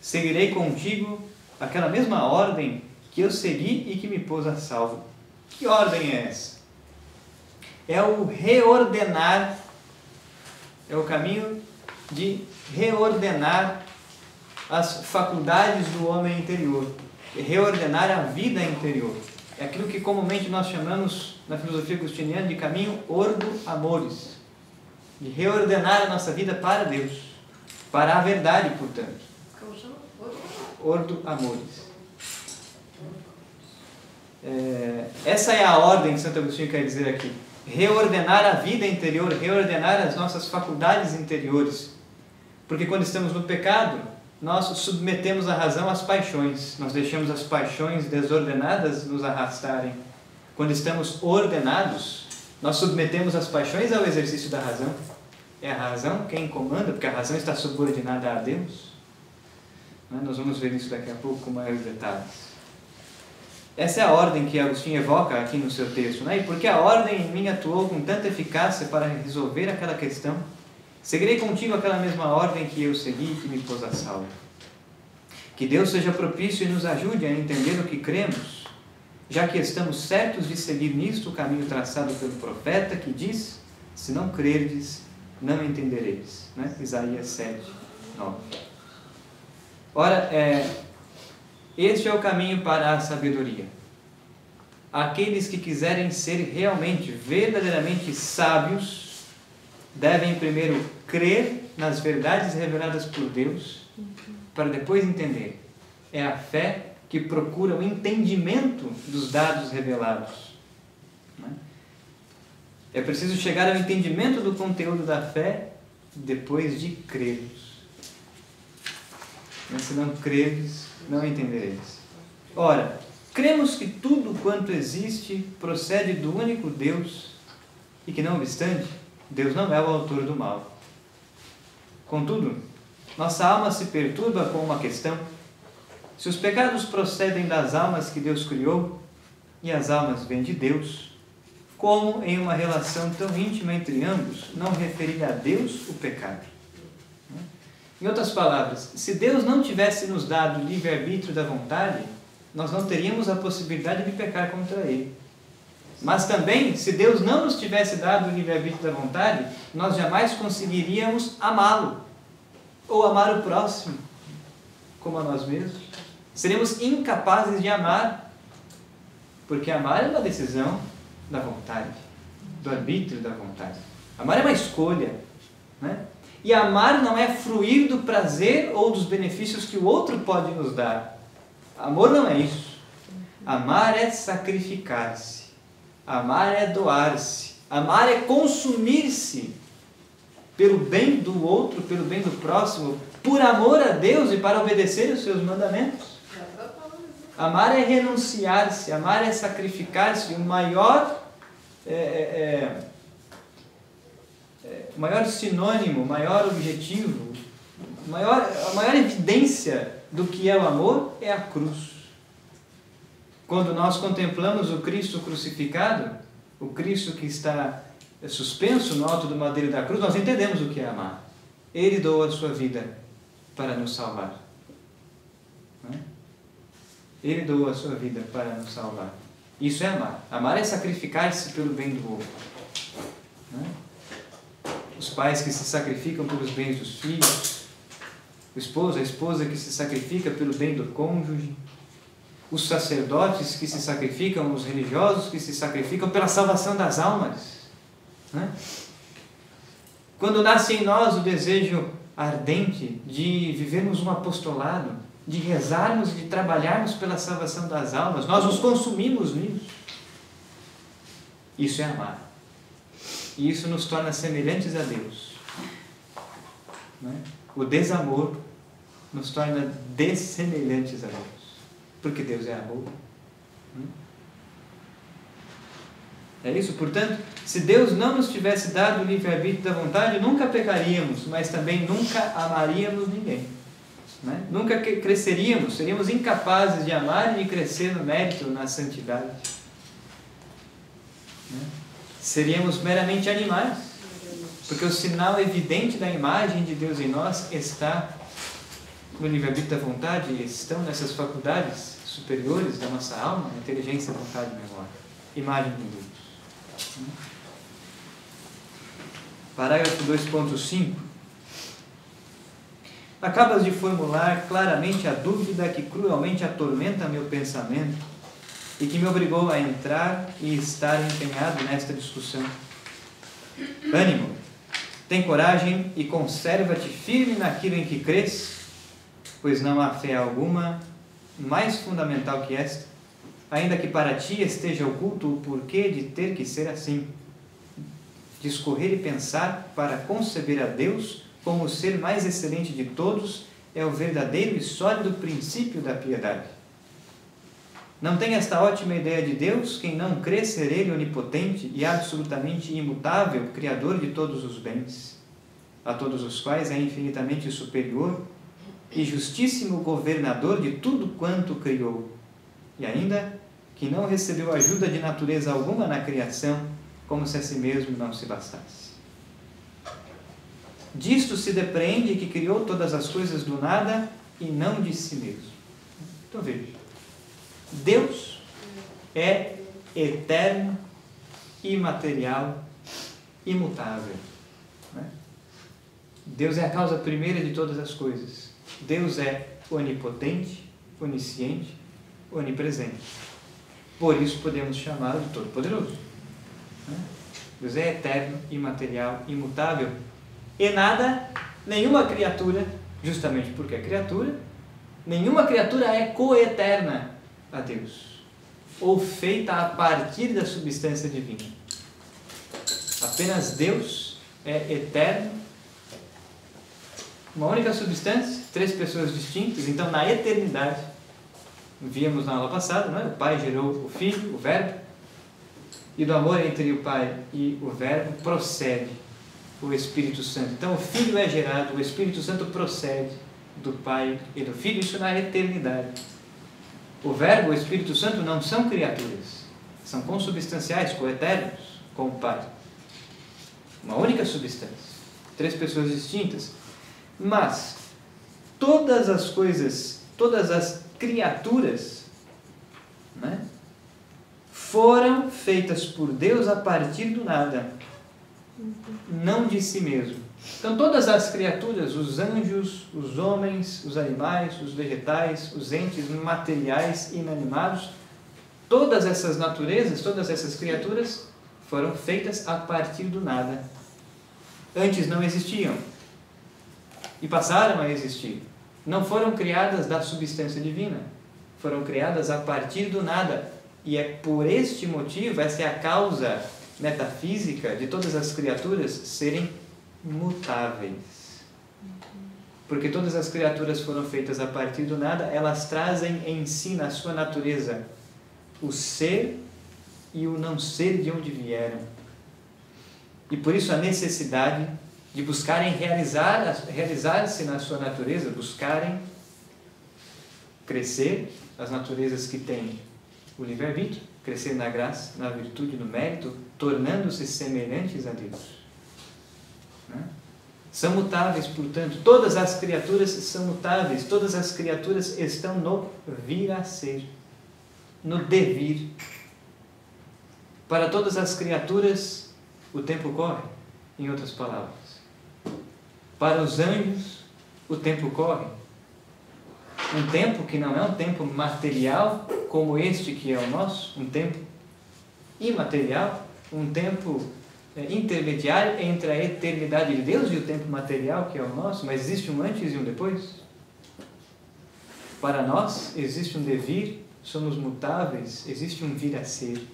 seguirei contigo aquela mesma ordem que eu segui e que me pôs a salvo. Que ordem é essa? É o reordenar, é o caminho de reordenar as faculdades do homem interior, reordenar a vida interior. É aquilo que comumente nós chamamos na filosofia agostiniana de caminho ordo amoris, de reordenar a nossa vida para Deus, para a verdade, portanto. Como chama? Ordo amoris. Essa é a ordem que Santo Agostinho quer dizer aqui. Reordenar a vida interior, reordenar as nossas faculdades interiores. Porque quando estamos no pecado, nós submetemos a razão às paixões. Nós deixamos as paixões desordenadas nos arrastarem. Quando estamos ordenados, nós submetemos as paixões ao exercício da razão. É a razão quem comanda, porque a razão está subordinada a Deus. Nós vamos ver isso daqui a pouco com maiores detalhes. Essa é a ordem que Agostinho evoca aqui no seu texto. E porque a ordem em mim atuou com tanta eficácia para resolver aquela questão, seguirei contigo aquela mesma ordem que eu segui e que me pôs a salvo. Que Deus seja propício e nos ajude a entender o que cremos, já que estamos certos de seguir nisto o caminho traçado pelo profeta, que diz: se não crerdes, não entendereis. Isaías 7, 9. Ora, este é o caminho para a sabedoria. Aqueles que quiserem ser realmente, verdadeiramente sábios, devem primeiro crer nas verdades reveladas por Deus, para depois entender. É a fé que procura o entendimento dos dados revelados. É preciso chegar ao entendimento do conteúdo da fé depois de crermos. Se não crerdes, não entendereis. Ora, cremos que tudo quanto existe procede do único Deus e que, não obstante, Deus não é o autor do mal. Contudo, nossa alma se perturba com uma questão. Se os pecados procedem das almas que Deus criou e as almas vêm de Deus, como em uma relação tão íntima entre ambos, não referir a Deus o pecado? Em outras palavras, se Deus não tivesse nos dado o livre-arbítrio da vontade, nós não teríamos a possibilidade de pecar contra Ele. Mas também, se Deus não nos tivesse dado o livre-arbítrio da vontade, nós jamais conseguiríamos amá-lo, ou amar o próximo, como a nós mesmos. Seremos incapazes de amar, porque amar é uma decisão da vontade, do arbítrio da vontade. Amar é uma escolha, E amar não é fruir do prazer ou dos benefícios que o outro pode nos dar. Amor não é isso. Amar é sacrificar-se. Amar é doar-se. Amar é consumir-se pelo bem do outro, pelo bem do próximo, por amor a Deus e para obedecer os seus mandamentos. Amar é renunciar-se. Amar é sacrificar-se. O maior sinônimo, o maior objetivo, a maior evidência do que é o amor é a cruz. Quando nós contemplamos o Cristo crucificado, o Cristo que está suspenso no alto do madeiro da cruz, nós entendemos o que é amar. Ele doa a sua vida para nos salvar. Ele doa a sua vida para nos salvar. Isso é amar. Amar é sacrificar-se pelo bem do outro. Os pais que se sacrificam pelos bens dos filhos, o esposo, a esposa que se sacrifica pelo bem do cônjuge, os sacerdotes que se sacrificam, os religiosos que se sacrificam pela salvação das almas. Quando nasce em nós o desejo ardente de vivermos um apostolado, de rezarmos e de trabalharmos pela salvação das almas, nós nos consumimos nisso. Isso é amar. E isso nos torna semelhantes a Deus. O desamor nos torna dessemelhantes a Deus. Porque Deus é amor. É isso? Portanto, se Deus não nos tivesse dado o livre-arbítrio da vontade, nunca pecaríamos, mas também nunca amaríamos ninguém. Nunca cresceríamos, seríamos incapazes de amar e de crescer no mérito, na santidade. Seríamos meramente animais, porque o sinal evidente da imagem de Deus em nós está no livre-arbítrio da vontade, estão nessas faculdades superiores da nossa alma, inteligência, vontade e memória. Imagem de Deus. Parágrafo 2.5. Acabas de formular claramente a dúvida que cruelmente atormenta meu pensamento e que me obrigou a entrar e estar empenhado nesta discussão. Ânimo, tem coragem e conserva-te firme naquilo em que crês, pois não há fé alguma mais fundamental que esta. ainda que para ti esteja oculto o porquê de ter que ser assim. Discorrer e pensar para conceber a Deus como o ser mais excelente de todos é o verdadeiro e sólido princípio da piedade. Não tem esta ótima ideia de Deus quem não crê ser Ele onipotente e absolutamente imutável, Criador de todos os bens, a todos os quais é infinitamente superior e justíssimo governador de tudo quanto criou, e ainda que não recebeu ajuda de natureza alguma na criação, como se a si mesmo não se bastasse. Disto se depreende que criou todas as coisas do nada e não de si mesmo. Então veja, Deus é eterno, imaterial, imutável. Né? Deus é a causa primeira de todas as coisas. Deus é onipotente, onisciente, onipresente. Por isso podemos chamá-lo de Todo-Poderoso. Né? Deus é eterno, imaterial, imutável. E nada, nenhuma criatura, justamente porque é criatura, nenhuma criatura é coeterna a Deus, ou feita a partir da substância divina. Apenas Deus é eterno, uma única substância, três pessoas distintas. Então, na eternidade, víamos na aula passada, não é? O Pai gerou o Filho, o Verbo, e do amor entre o Pai e o Verbo procede o Espírito Santo. Então, o Filho é gerado, o Espírito Santo procede do Pai e do Filho, isso na eternidade. O Verbo e o Espírito Santo não são criaturas, são consubstanciais, coeternos com o Pai. Uma única substância, três pessoas distintas. Mas todas as coisas, todas as criaturas, né, foram feitas por Deus a partir do nada, não de si mesmo. Então todas as criaturas, os anjos, os homens, os animais, os vegetais, os entes materiais e inanimados, todas essas naturezas, todas essas criaturas foram feitas a partir do nada. Antes não existiam e passaram a existir. Não foram criadas da substância divina, foram criadas a partir do nada. E é por este motivo, essa é a causa metafísica de todas as criaturas serem mutáveis. Porque todas as criaturas foram feitas a partir do nada, elas trazem em si, na sua natureza, o ser e o não ser de onde vieram. E por isso a necessidade de buscarem realizar-se na sua natureza, buscarem crescer, as naturezas que têm o livre-arbítrio, crescer na graça, na virtude, no mérito, tornando-se semelhantes a Deus. Né? São mutáveis, portanto, todas as criaturas são mutáveis, todas as criaturas estão no vir a ser, no devir. Para todas as criaturas, o tempo corre, em outras palavras. Para os anjos, o tempo corre. Um tempo que não é um tempo material, como este que é o nosso, um tempo imaterial, um tempo intermediário entre a eternidade de Deus e o tempo material que é o nosso, mas existe um antes e um depois. Para nós existe um devir, somos mutáveis, existe um vir a ser.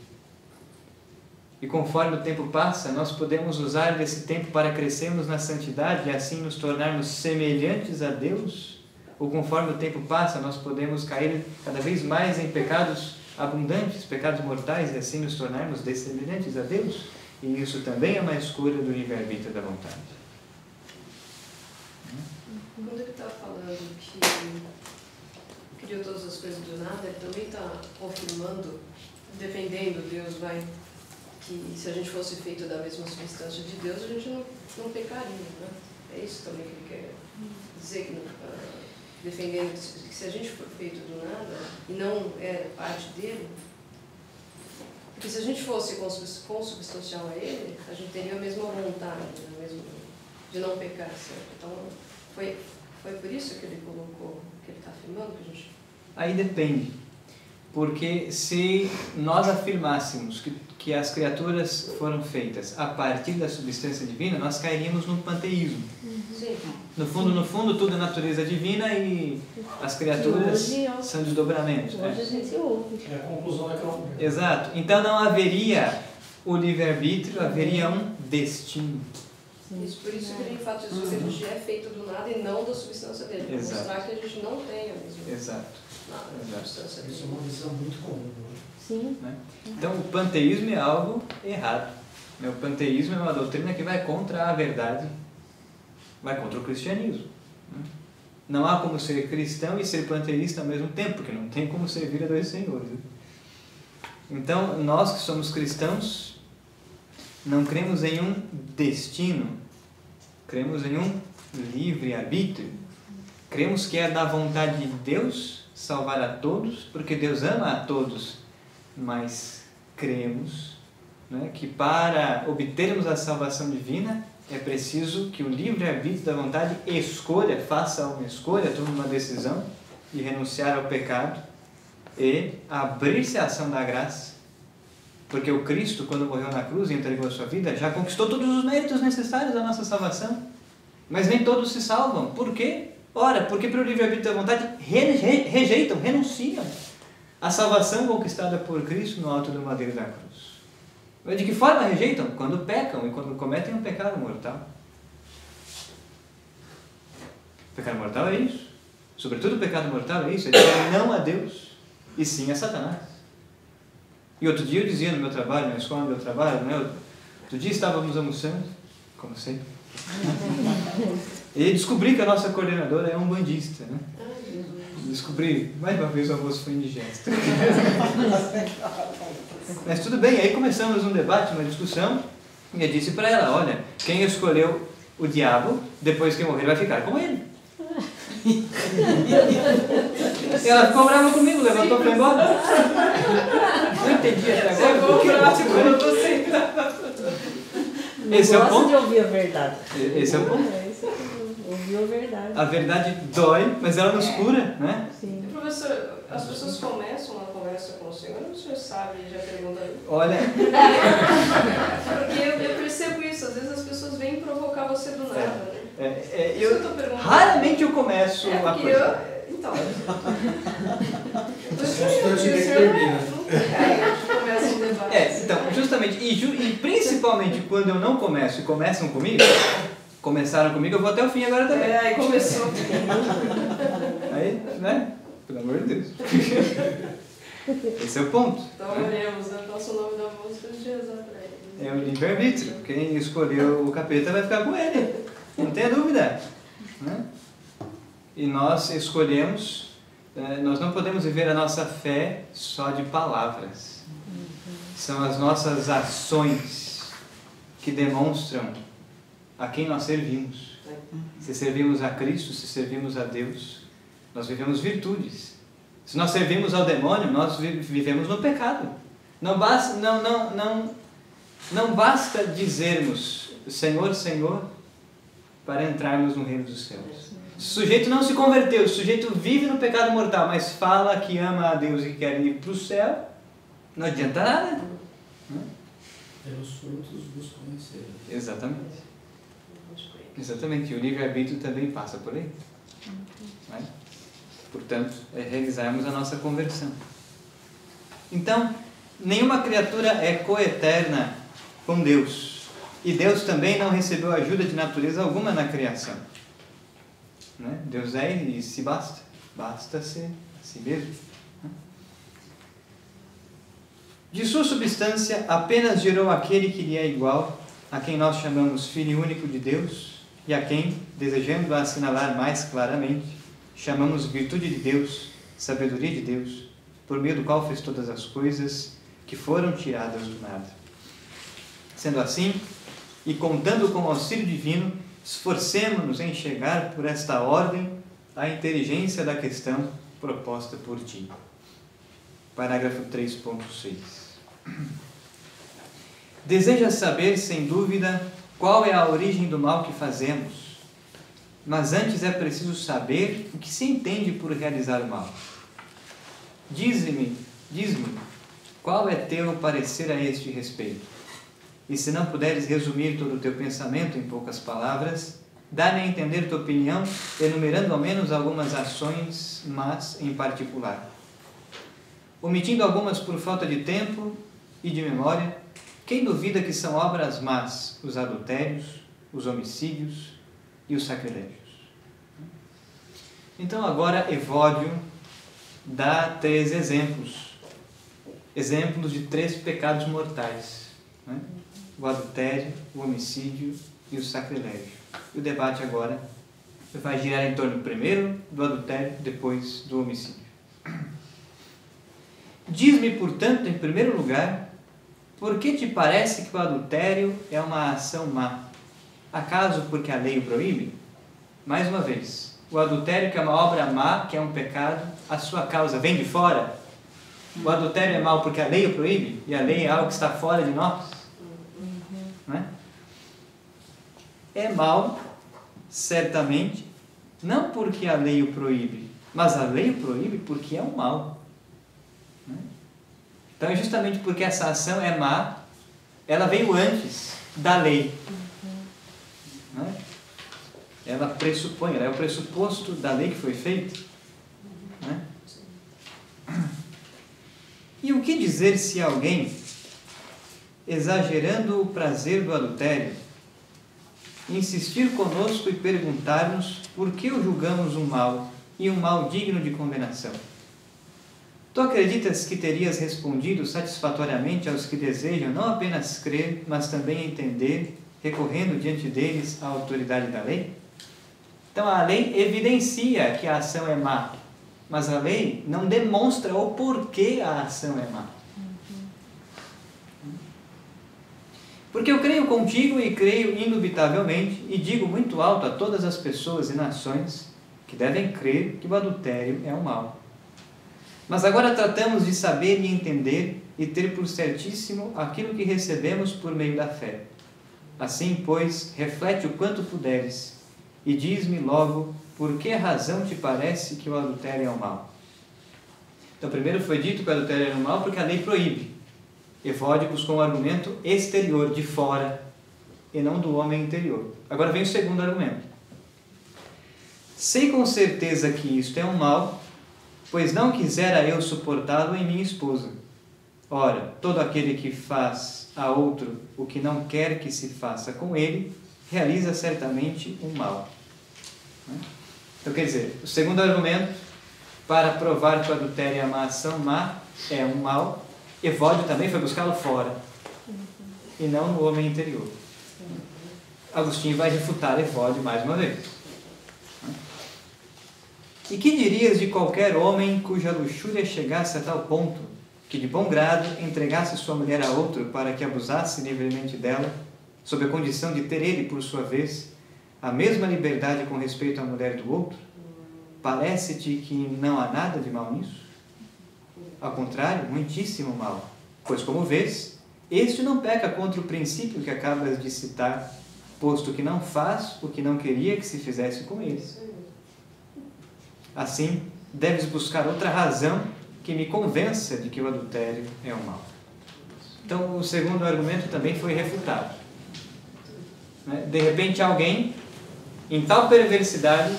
E conforme o tempo passa, nós podemos usar desse tempo para crescermos na santidade e assim nos tornarmos semelhantes a Deus. Ou conforme o tempo passa, nós podemos cair cada vez mais em pecados abundantes, pecados mortais, e assim nos tornarmos dessemelhantes a Deus. E isso também é uma escolha do livre-arbítrio da vontade. Quando ele está falando que criou todas as coisas do nada, ele também está confirmando, defendendo Deus, que se a gente fosse feito da mesma substância de Deus, a gente não pecaria, né? É isso também que ele quer dizer, que defendendo que se a gente for feito do nada e não é parte dele, porque se a gente fosse consubstancial a ele, a gente teria a mesma vontade, né? De não pecar, certo? Então, foi por isso que ele colocou, que ele está afirmando que a gente... Aí depende, porque se nós afirmássemos que as criaturas foram feitas a partir da substância divina, nós cairíamos no panteísmo. Sim. No fundo, tudo é natureza divina e as criaturas são desdobramentos. Hoje a gente ouve. É a conclusão daquela conversa. Exato. Então não haveria o livre-arbítrio, haveria um destino. Isso, por isso que ele enfatizou que a gente é feito do nada e não da substância dele. Para Exato. mostrar que a gente não tem a mesma Exato. nada da substância Isso é dele. uma visão muito comum. Né? Sim. Né? Então o panteísmo é algo errado. Né? O panteísmo é uma doutrina que vai contra a verdade, vai contra o cristianismo. Né? Não há como ser cristão e ser panteísta ao mesmo tempo, porque não tem como servir a dois senhores. Né? Então, nós que somos cristãos, não cremos em um destino, cremos em um livre-arbítrio. Cremos que é da vontade de Deus salvar a todos, porque Deus ama a todos, mas cremos, né, que para obtermos a salvação divina é preciso que o livre-arbítrio da vontade escolha, faça uma escolha, tome uma decisão de renunciar ao pecado e abrir-se à ação da graça. Porque o Cristo, quando morreu na cruz e entregou a sua vida, já conquistou todos os méritos necessários da nossa salvação. Mas nem todos se salvam. Por quê? Ora, porque pelo livre-arbítrio da vontade rejeitam, renunciam à salvação conquistada por Cristo no alto do madeiro da cruz. Mas de que forma rejeitam? Quando pecam e quando cometem um pecado mortal. O pecado mortal é isso. Sobretudo o pecado mortal é isso. É dizer não a Deus e sim a Satanás. E outro dia eu dizia no meu trabalho, na escola onde eu trabalho, né? Outro dia estávamos almoçando, como sempre, e descobri que a nossa coordenadora é um bandista, né? Descobri, mais uma vez o almoço foi indigesto. Mas tudo bem, aí começamos um debate, uma discussão, e eu disse para ela, olha, quem escolheu o diabo, depois que morrer vai ficar com ele. Ela ficou brava comigo, levantou e foi embora. Não entendi até agora. Esse é o ponto. De ouvir a verdade. Esse é o ponto. Ouviu a verdade. A verdade dói, mas ela nos cura, né? Sim. Professor, as pessoas começam uma conversa com o senhor, o senhor sabe, já pergunta. Olha, Porque eu percebo isso, às vezes as pessoas vêm provocar você do nada, né? eu raramente eu começo a porque coisa. Então. Constantemente termina. Começa um debate. Então, justamente, e principalmente quando eu não começo e começam comigo, começaram comigo, eu vou até o fim agora também. Aí começou. Aí, né? Pelo amor de Deus. Esse é o ponto. Então oremos, né? Nosso nome da música de rezar para ele. É o livre-arbítrio. Quem escolheu o capeta vai ficar com ele. Não tenha dúvida. Né? E nós escolhemos, nós não podemos viver a nossa fé só de palavras. São as nossas ações que demonstram a quem nós servimos. Se servimos a Cristo, se servimos a Deus, nós vivemos virtudes. Se nós servimos ao demônio, nós vivemos no pecado. Não basta dizermos Senhor, Senhor, para entrarmos no reino dos céus. Se o sujeito não se converteu, se o sujeito vive no pecado mortal, mas fala que ama a Deus e quer ir para o céu, não adianta nada. Pelos frutos vos conheceram. Exatamente. Exatamente. E o livre-arbítrio também passa por aí. Né? Portanto, é realizarmos a nossa conversão. Então, nenhuma criatura é coeterna com Deus. E Deus também não recebeu ajuda de natureza alguma na criação. Né? Deus é e se basta. Basta-se a si mesmo. De sua substância, apenas gerou aquele que lhe é igual, a quem nós chamamos Filho único de Deus, e a quem, desejando assinalar mais claramente, chamamos virtude de Deus, sabedoria de Deus, por meio do qual fez todas as coisas que foram tiradas do nada. Sendo assim, e contando com o auxílio divino, esforcemo-nos em chegar por esta ordem à inteligência da questão proposta por ti. Parágrafo 3.6. Desejas saber, sem dúvida, qual é a origem do mal que fazemos, mas antes é preciso saber o que se entende por realizar o mal. Diz-me, qual é teu parecer a este respeito? E se não puderes resumir todo o teu pensamento em poucas palavras, dá-me a entender tua opinião, enumerando ao menos algumas ações, mas em particular. Omitindo algumas por falta de tempo e de memória, quem duvida que são obras más os adultérios, os homicídios e os sacrilégios? Então agora Evódio dá 3 exemplos. Exemplos de 3 pecados mortais, né? O adultério, o homicídio e o sacrilégio. E o debate agora vai girar em torno primeiro do adultério, depois do homicídio. Diz-me, portanto, em primeiro lugar, por que te parece que o adultério é uma ação má? Acaso porque a lei o proíbe? Mais uma vez, o adultério, que é uma obra má, que é um pecado, a sua causa vem de fora? O adultério é mau porque a lei o proíbe? E a lei é algo que está fora de nós? Não é? É mau, certamente, não porque a lei o proíbe, mas a lei o proíbe porque é um mal. Não é? Então é justamente porque essa ação é má, ela veio antes da lei. Não é? Ela pressupõe, ela é o pressuposto da lei que foi feita. Não é? E o que dizer se alguém, exagerando o prazer do adultério, insistir conosco e perguntar-nos por que o julgamos um mal e um mal digno de condenação? Tu acreditas que terias respondido satisfatoriamente aos que desejam não apenas crer, mas também entender, recorrendo diante deles à autoridade da lei? Então a lei evidencia que a ação é má, mas a lei não demonstra o porquê a ação é má. Porque eu creio contigo e creio indubitavelmente, e digo muito alto a todas as pessoas e nações que devem crer que o adultério é um mal. Mas agora tratamos de saber e entender e ter por certíssimo aquilo que recebemos por meio da fé. Assim, pois, reflete o quanto puderes e diz-me logo por que razão te parece que o adultério é um mal. Então, primeiro foi dito que o adultério é um mal porque a lei proíbe. Evódio buscou um argumento exterior, de fora, e não do homem interior. Agora vem o segundo argumento. Sei com certeza que isto é um mal, pois não quisera eu suportá-lo em minha esposa. Ora, todo aquele que faz a outro o que não quer que se faça com ele, realiza certamente um mal. Então, quer dizer, o segundo argumento, para provar que o adultério é uma ação má, é um mal, Evódio também foi buscá-lo fora, e não no homem interior. Agostinho vai refutar Evódio mais uma vez. E que dirias de qualquer homem cuja luxúria chegasse a tal ponto que de bom grado entregasse sua mulher a outro para que abusasse livremente dela, sob a condição de ter ele, por sua vez, a mesma liberdade com respeito à mulher do outro? Parece-te que não há nada de mal nisso? Ao contrário, muitíssimo mal, pois, como vês, este não peca contra o princípio que acabas de citar, posto que não faz o que não queria que se fizesse com ele. Assim, deves buscar outra razão que me convença de que o adultério é um mal. Então, o segundo argumento também foi refutado. De repente, alguém, em tal perversidade,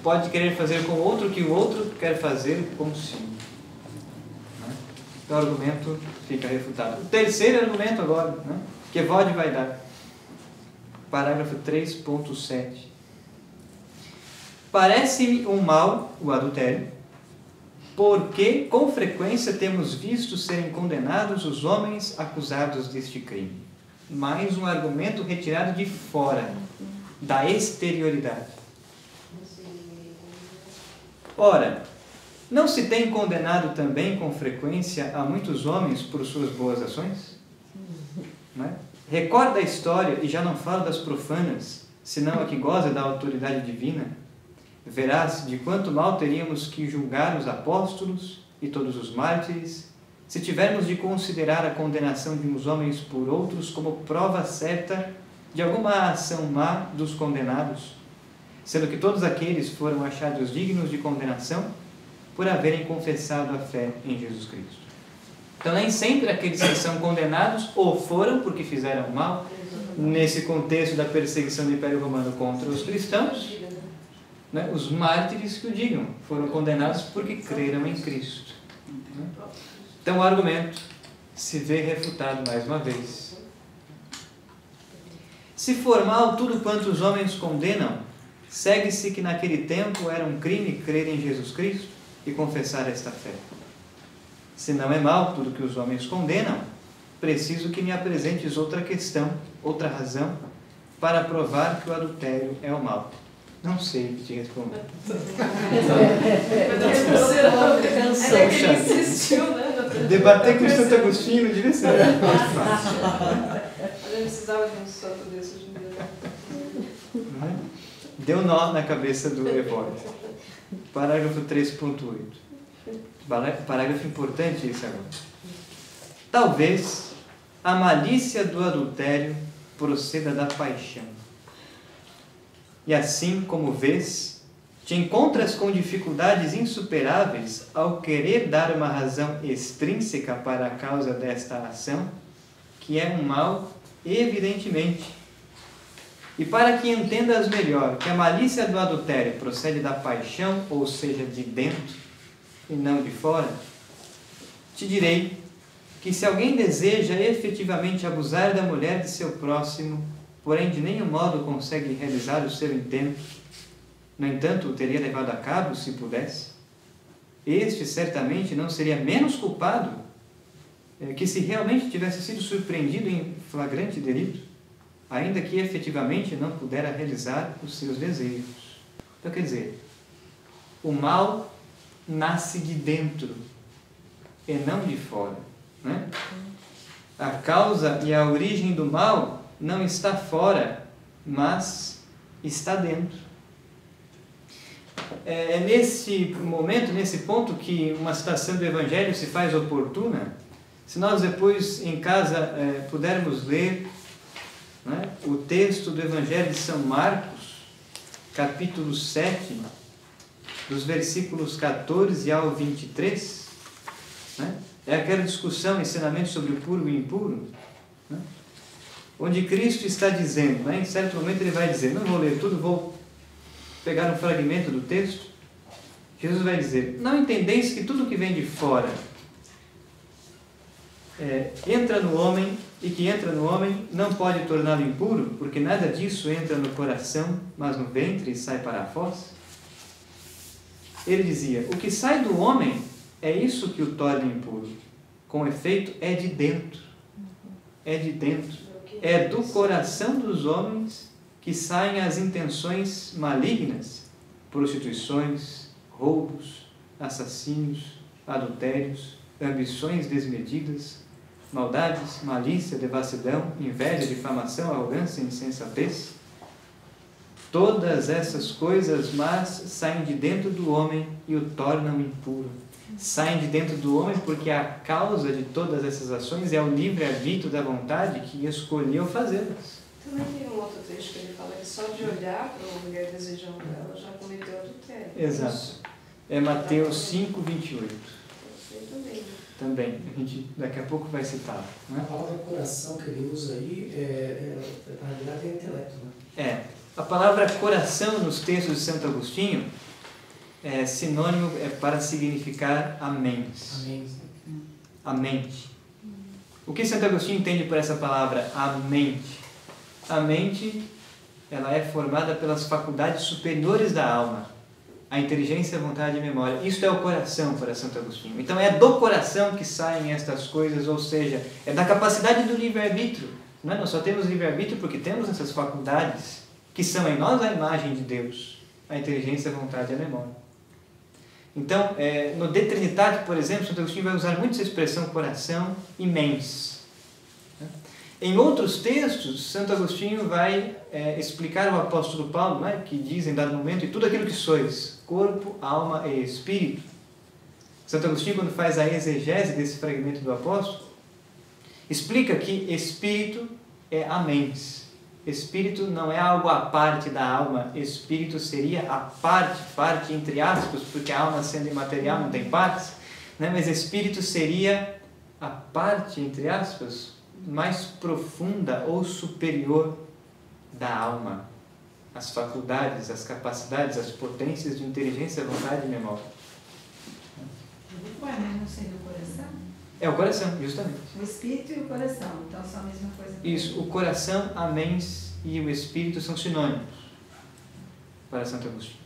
pode querer fazer com o outro o que o outro quer fazer consigo. Então, o argumento fica refutado. O terceiro argumento agora, que Evódio vai dar. Parágrafo 3.7. Parece-me um mal o adultério, porque com frequência temos visto serem condenados os homens acusados deste crime. Mais um argumento retirado de fora, da exterioridade. Ora, não se tem condenado também com frequência a muitos homens por suas boas ações? Não é? Recorda a história, e já não falo das profanas, senão a que goza da autoridade divina. Verás de quanto mal teríamos que julgar os apóstolos e todos os mártires, se tivermos de considerar a condenação de uns homens por outros como prova certa de alguma ação má dos condenados, sendo que todos aqueles foram achados dignos de condenação por haverem confessado a fé em Jesus Cristo. Então nem sempre aqueles que são condenados ou foram porque fizeram mal, nesse contexto da perseguição do Império Romano contra os cristãos, né, os mártires que o digam, foram condenados porque creram em Cristo. Então o argumento se vê refutado mais uma vez. Se for mal tudo quanto os homens condenam, segue-se que naquele tempo era um crime crer em Jesus Cristo e confessar esta fé. Se não é mal tudo que os homens condenam, preciso que me apresentes outra questão, outra razão, para provar que o adultério é o mal. Não sei o que te responder. Debater com Santo Agostinho não devia ser mais fácil. A gente precisava de um santo desse hoje em dia. Deu nó na cabeça do Evório. Parágrafo 3.8. Parágrafo importante esse agora. Talvez a malícia do adultério proceda da paixão. E assim como vês, te encontras com dificuldades insuperáveis ao querer dar uma razão extrínseca para a causa desta ação, que é um mal evidentemente. E para que entendas melhor que a malícia do adultério procede da paixão, ou seja, de dentro e não de fora, te direi que se alguém deseja efetivamente abusar da mulher de seu próximo, porém de nenhum modo consegue realizar o seu intento, no entanto o teria levado a cabo se pudesse, este certamente não seria menos culpado que se realmente tivesse sido surpreendido em flagrante delito, ainda que efetivamente não pudera realizar os seus desejos. Então quer dizer, o mal nasce de dentro e não de fora, né? A causa e a origem do mal não está fora, mas está dentro. É nesse momento, nesse ponto, que uma citação do Evangelho se faz oportuna. Se nós depois em casa pudermos ler, né, o texto do Evangelho de São Marcos, capítulo 7, dos versículos 14 ao 23, né, é aquela discussão, ensinamento sobre o puro e o impuro, né, onde Cristo está dizendo, né, em certo momento ele vai dizer, não vou ler tudo, vou pegar um fragmento do texto. Jesus vai dizer, não entendeis que tudo que vem de fora entra no homem, e que entra no homem não pode torná-lo impuro, porque nada disso entra no coração, mas no ventre e sai para a foz? Ele dizia, o que sai do homem é isso que o torna impuro. Com efeito, é de dentro. É de dentro. É do coração dos homens que saem as intenções malignas, prostituições, roubos, assassínios, adultérios, ambições desmedidas, maldades, malícia, devassidão, inveja, difamação, arrogância, insensatez. Todas essas coisas más saem de dentro do homem e o tornam impuro. Saem de dentro do homem porque a causa de todas essas ações é o livre-arbítrio da vontade que escolheu fazê-las. Também tem um outro trecho que ele fala que só de olhar para uma mulher desejando ela já cometeu adultério. Exato. É Mateus 5, 28. Também. Também. A gente daqui a pouco vai citar. Né? A palavra coração que ele usa aí, na verdade, é intelecto, né? A palavra coração nos textos de Santo Agostinho é sinônimo para significar a mente. A mente. O que Santo Agostinho entende por essa palavra, a mente? A mente, ela é formada pelas faculdades superiores da alma. A inteligência, a vontade e a memória. Isto é o coração para Santo Agostinho. Então é do coração que saem estas coisas, ou seja, é da capacidade do livre-arbítrio. Não é? Nós só temos livre-arbítrio porque temos essas faculdades que são em nós a imagem de Deus. A inteligência, a vontade e a memória. Então, no De Trinitate, por exemplo, Santo Agostinho vai usar muito essa expressão coração e mens. Em outros textos, Santo Agostinho vai explicar o apóstolo Paulo, né, que diz em dado momento, e tudo aquilo que sois, corpo, alma e espírito. Santo Agostinho, quando faz a exegese desse fragmento do apóstolo, explica que espírito é a mens. Espírito não é algo à parte da alma, espírito seria a parte entre aspas, porque a alma sendo imaterial não tem partes, né? Mas espírito seria a parte, entre aspas, mais profunda ou superior da alma, as faculdades, as capacidades, as potências de inteligência, vontade e memória. Ué, mas não seria o coração? É o coração, justamente. O espírito e o coração, então são a mesma coisa. Isso, o coração, a mente e o espírito são sinônimos para Santo Agostinho.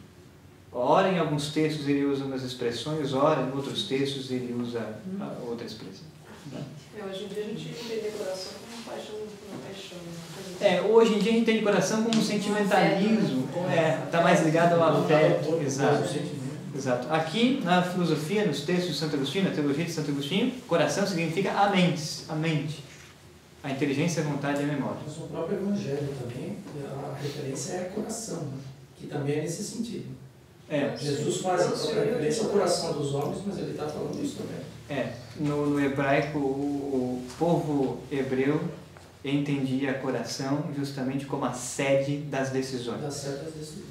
Ora, em alguns textos ele usa umas expressões, ora, em outros textos ele usa a outra expressão. Hoje em dia a gente entende coração como paixão, Hoje em dia a gente entende coração como sentimentalismo, está mais ligado ao afeto. Exato. Aqui na filosofia, nos textos de Santo Agostinho, na teologia de Santo Agostinho, coração significa a mente, a inteligência, a vontade e a memória. Mas no próprio Evangelho também, a referência é coração, né? Que também é nesse sentido. Jesus faz a própria referência ao coração dos homens, mas ele está falando isso também. No hebraico, o povo hebreu entendia coração justamente como a sede das decisões. Das certas decisões.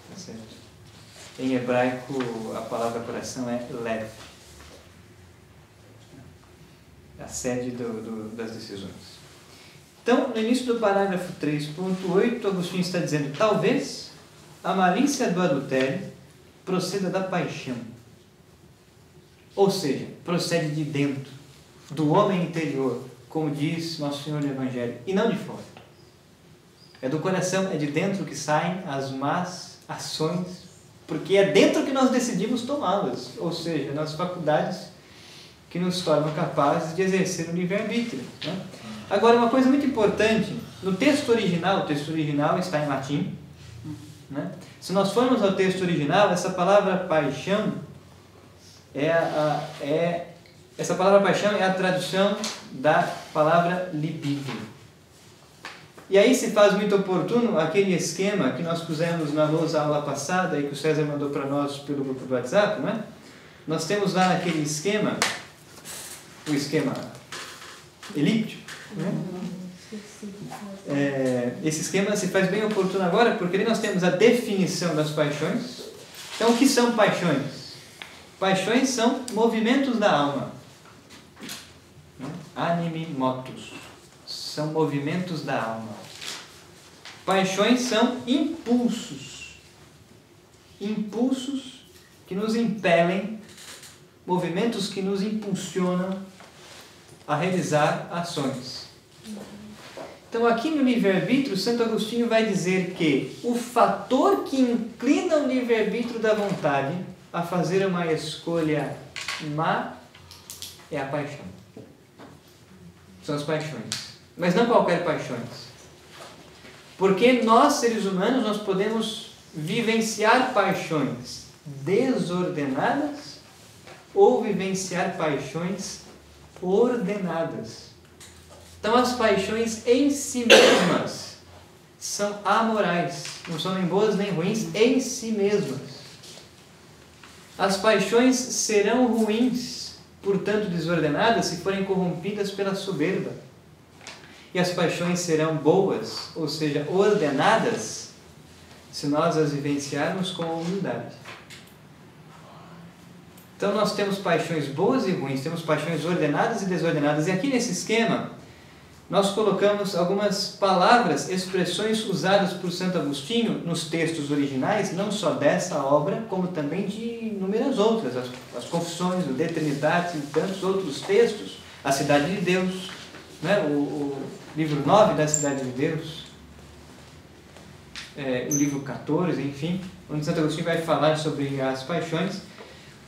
Tá certo. Em hebraico, a palavra coração é lev. A sede das decisões. Então, no início do parágrafo 3.8, Agostinho está dizendo: talvez a malícia do adultério proceda da paixão. Ou seja, procede de dentro, do homem interior, como diz Nosso Senhor no Evangelho, e não de fora. É do coração, é de dentro que saem as más ações, porque é dentro que nós decidimos tomá-las, ou seja, nas faculdades que nos tornam capazes de exercer o livre-arbítrio. Né? Agora, uma coisa muito importante, no texto original, o texto original está em latim, né? Se nós formos ao texto original, essa palavra paixão essa palavra paixão é a tradução da palavra libido. E aí se faz muito oportuno aquele esquema que nós pusemos na lousa aula passada e que o César mandou para nós pelo grupo do WhatsApp, né? Nós temos lá naquele esquema, o esquema elíptico, né? Esse esquema se faz bem oportuno agora, porque ali nós temos a definição das paixões. Então, o que são paixões? Paixões são movimentos da alma. Animi motus. São movimentos da alma. Paixões são impulsos. Impulsos que nos impelem, movimentos que nos impulsionam a realizar ações. Então, aqui no livre-arbítrio, Santo Agostinho vai dizer que o fator que inclina o livre-arbítrio da vontade a fazer uma escolha má é a paixão. São as paixões. Mas não qualquer paixões. Porque nós, seres humanos, nós podemos vivenciar paixões desordenadas ou vivenciar paixões ordenadas. Então, as paixões em si mesmas são amorais, não são nem boas nem ruins em si mesmas. As paixões serão ruins, portanto desordenadas, se forem corrompidas pela soberba. E as paixões serão boas, ou seja, ordenadas, se nós as vivenciarmos com humildade. Então nós temos paixões boas e ruins, temos paixões ordenadas e desordenadas. E aqui nesse esquema, nós colocamos algumas palavras, expressões usadas por Santo Agostinho nos textos originais, não só dessa obra, como também de inúmeras outras, as Confissões, o De Trinitate e tantos outros textos, a Cidade de Deus, né? o livro 9 da Cidade de Deus, o livro 14, enfim, onde Santo Agostinho vai falar sobre as paixões.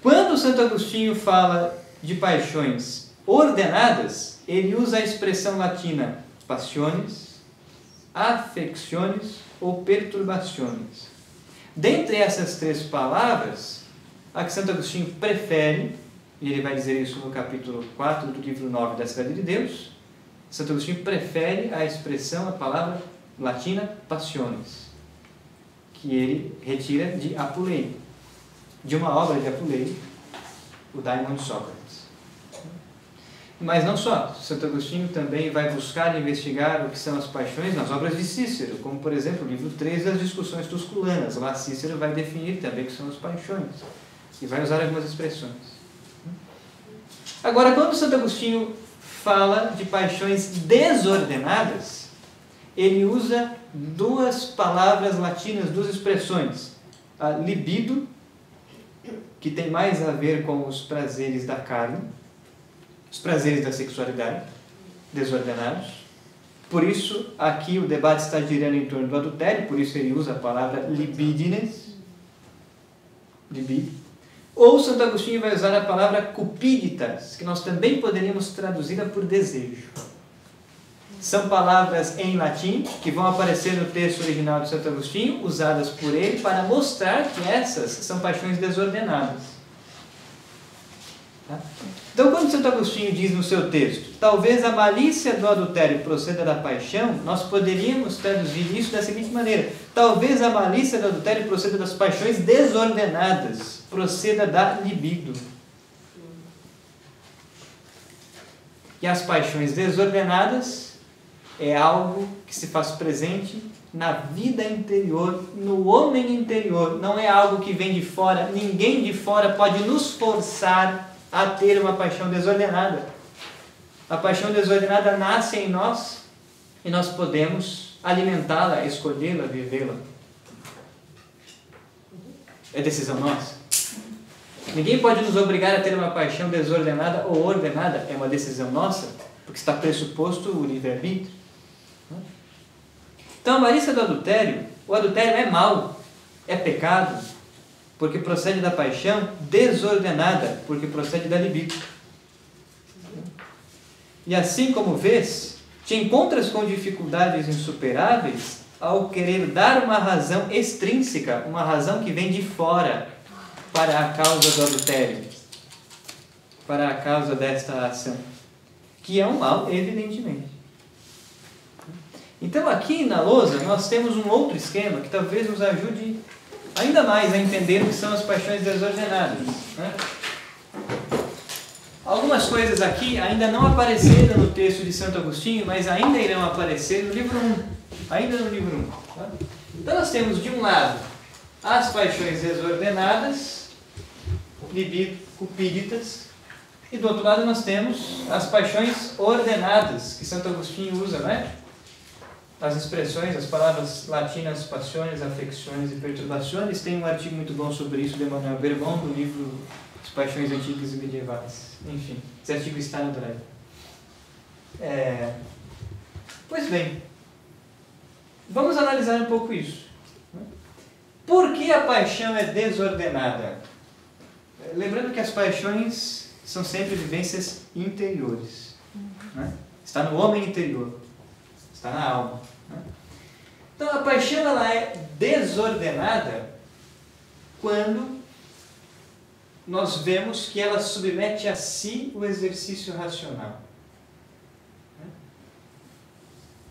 Quando Santo Agostinho fala de paixões ordenadas, ele usa a expressão latina passiones, affectiones ou perturbaciones. Dentre essas três palavras, a que Santo Agostinho prefere, e ele vai dizer isso no capítulo 4 do livro 9 da Cidade de Deus, Santo Agostinho prefere a expressão, a palavra latina passiones, que ele retira de Apulei, de uma obra de Apulei, o Daimon de Sócrates. Mas não só, Santo Agostinho também vai buscar investigar o que são as paixões nas obras de Cícero, como por exemplo o livro 3 das Discussões Tusculanas. Lá Cícero vai definir também o que são as paixões e vai usar algumas expressões. Agora, quando Santo Agostinho fala de paixões desordenadas, ele usa duas palavras latinas, duas expressões. A libido, que tem mais a ver com os prazeres da carne, os prazeres da sexualidade, desordenados. Por isso, aqui o debate está girando em torno do adultério, por isso ele usa a palavra libidines, libido. Ou Santo Agostinho vai usar a palavra cupiditas, que nós também poderíamos traduzir por desejo. São palavras em latim, que vão aparecer no texto original de Santo Agostinho, usadas por ele para mostrar que essas são paixões desordenadas. Tá? Então, quando Santo Agostinho diz no seu texto, talvez a malícia do adultério proceda da paixão, nós poderíamos traduzir isso da seguinte maneira: talvez a malícia do adultério proceda das paixões desordenadas, proceda da libido. E as paixões desordenadas é algo que se faz presente na vida interior, no homem interior. Não é algo que vem de fora. Ninguém de fora pode nos forçar a ter uma paixão desordenada. A paixão desordenada nasce em nós e nós podemos alimentá-la, escolhê-la, vivê-la. É decisão nossa. Ninguém pode nos obrigar a ter uma paixão desordenada ou ordenada. É uma decisão nossa, porque está pressuposto o livre-arbítrio. Então, a malícia do adultério, o adultério é mau, é pecado, porque procede da paixão, desordenada, porque procede da libido. E assim como vês, te encontras com dificuldades insuperáveis ao querer dar uma razão extrínseca, uma razão que vem de fora, para a causa do adultério, para a causa desta ação, que é um mal, evidentemente. Então, aqui na lousa, nós temos um outro esquema que talvez nos ajude ainda mais a entender o que são as paixões desordenadas. Né? Algumas coisas aqui ainda não apareceram no texto de Santo Agostinho, mas ainda irão aparecer no livro 1. Ainda no livro 1. Tá? Então, nós temos, de um lado, as paixões desordenadas, libido, cupíditas, e do outro lado nós temos as paixões ordenadas, que Santo Agostinho usa, né? As expressões, as palavras latinas, passiones, afecções e perturbações. Tem um artigo muito bom sobre isso de Emmanuel Berbon, no livro As Paixões Antigas e Medievais. Enfim, esse artigo está no Drive. Pois bem, vamos analisar um pouco isso. Por que a paixão é desordenada? Lembrando que as paixões são sempre vivências interiores. Né? Está no homem interior. Está na alma. Então, a paixão ela é desordenada quando nós vemos que ela submete a si o exercício racional.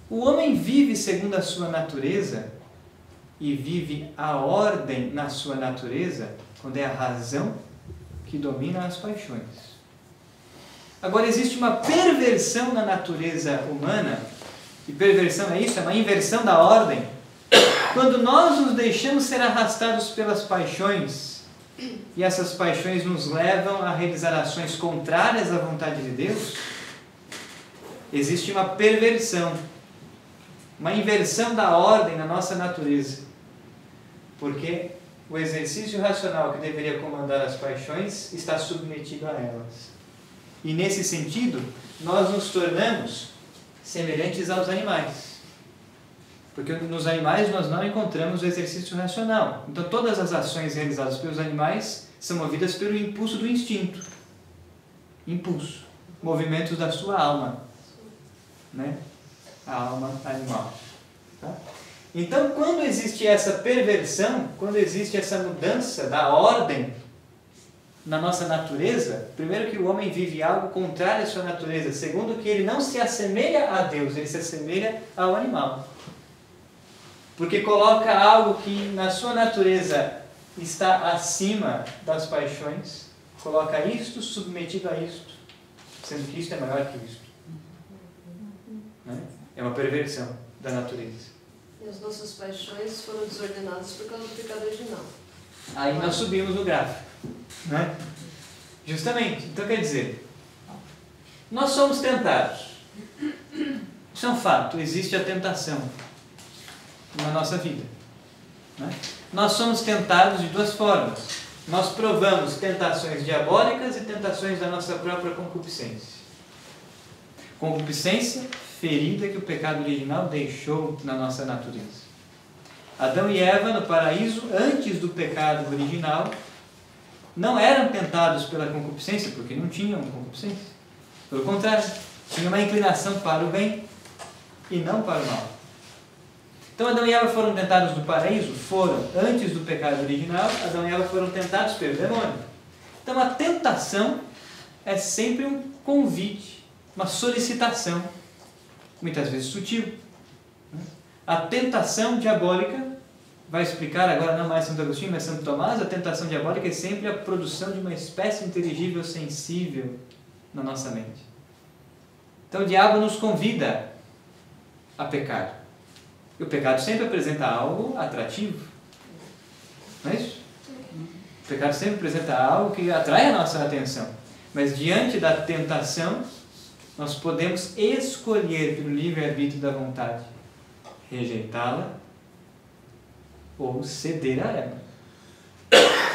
O homem vive segundo a sua natureza e vive a ordem na sua natureza quando é a razão que domina as paixões. Agora, existe uma perversão na natureza humana. E perversão é isso, é uma inversão da ordem. Quando nós nos deixamos ser arrastados pelas paixões, e essas paixões nos levam a realizar ações contrárias à vontade de Deus, existe uma perversão, uma inversão da ordem na nossa natureza. Porque o exercício racional que deveria comandar as paixões está submetido a elas. E nesse sentido, nós nos tornamos semelhantes aos animais. Porque nos animais nós não encontramos o exercício racional. Então todas as ações realizadas pelos animais são movidas pelo impulso do instinto. Impulso. Movimentos da sua alma. Né? A alma animal. Tá? Então quando existe essa perversão, quando existe essa mudança da ordem na nossa natureza, primeiro que o homem vive algo contrário à sua natureza, segundo que ele não se assemelha a Deus, ele se assemelha ao animal. Porque coloca algo que na sua natureza está acima das paixões, coloca isto submetido a isto, sendo que isto é maior que isto. Né? É uma perversão da natureza. E as nossas paixões foram desordenadas por causa do pecado original. Aí nós subimos no gráfico. Né? Justamente. Então quer dizer, Nós somos tentados. Isso é um fato, existe a tentação na nossa vida. Né? Nós somos tentados de duas formas. Nós provamos tentações diabólicas e tentações da nossa própria concupiscência. Concupiscência, ferida que o pecado original deixou na nossa natureza. Adão e Eva, no paraíso, antes do pecado original, não eram tentados pela concupiscência, porque não tinham concupiscência. Pelo contrário, tinham uma inclinação para o bem e não para o mal. Então Adão e Eva foram tentados no paraíso? Foram. Antes do pecado original, Adão e Eva foram tentados pelo demônio. Então a tentação é sempre um convite, uma solicitação, muitas vezes sutil. A tentação diabólica, vai explicar agora não mais Santo Agostinho, mas Santo Tomás, a tentação diabólica é sempre a produção de uma espécie inteligível, sensível na nossa mente. Então o diabo nos convida a pecar. E o pecado sempre apresenta algo atrativo. Não é isso? O pecado sempre apresenta algo que atrai a nossa atenção. Mas diante da tentação, nós podemos escolher pelo livre-arbítrio da vontade rejeitá-la ou ceder a ela.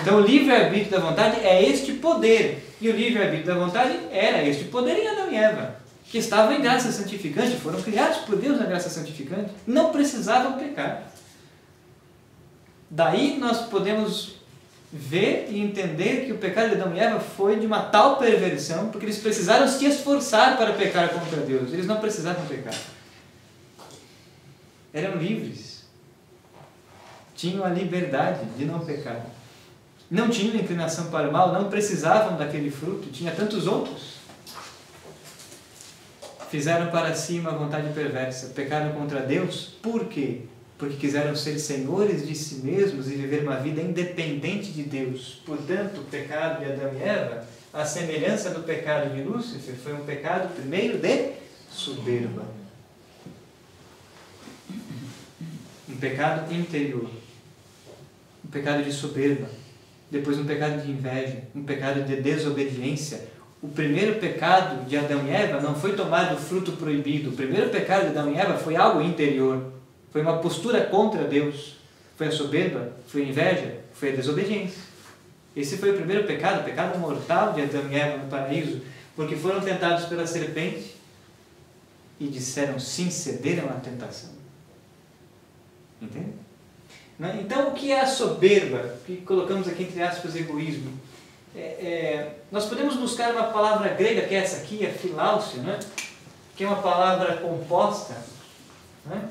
Então o livre-arbítrio da vontade é este poder. E o livre-arbítrio da vontade era este poder em Adão e Eva, que estavam em graça santificante, foram criados por Deus na graça santificante, não precisavam pecar. Daí nós podemos ver e entender que o pecado de Adão e Eva foi de uma tal perversão, porque eles precisaram se esforçar para pecar contra Deus. Eles não precisavam pecar. Eram livres. Tinham a liberdade de não pecar. Não tinham inclinação para o mal, não precisavam daquele fruto, tinha tantos outros. Fizeram para si uma vontade perversa, pecaram contra Deus. Por quê? Porque quiseram ser senhores de si mesmos e viver uma vida independente de Deus. Portanto, o pecado de Adão e Eva, a semelhança do pecado de Lúcifer, foi um pecado primeiro de soberba. Um pecado interior. Um pecado de soberba. Depois um pecado de inveja. Um pecado de desobediência. O primeiro pecado de Adão e Eva não foi tomar do fruto proibido. O primeiro pecado de Adão e Eva foi algo interior. Foi uma postura contra Deus. Foi a soberba, foi a inveja, foi a desobediência. Esse foi o primeiro pecado, o pecado mortal de Adão e Eva no paraíso, porque foram tentados pela serpente e disseram sim, cederam à tentação. Entende? Então, o que é a soberba? Que colocamos aqui entre aspas egoísmo. Nós podemos buscar uma palavra grega, que é essa aqui, a filáusia, né? Que é uma palavra composta, né?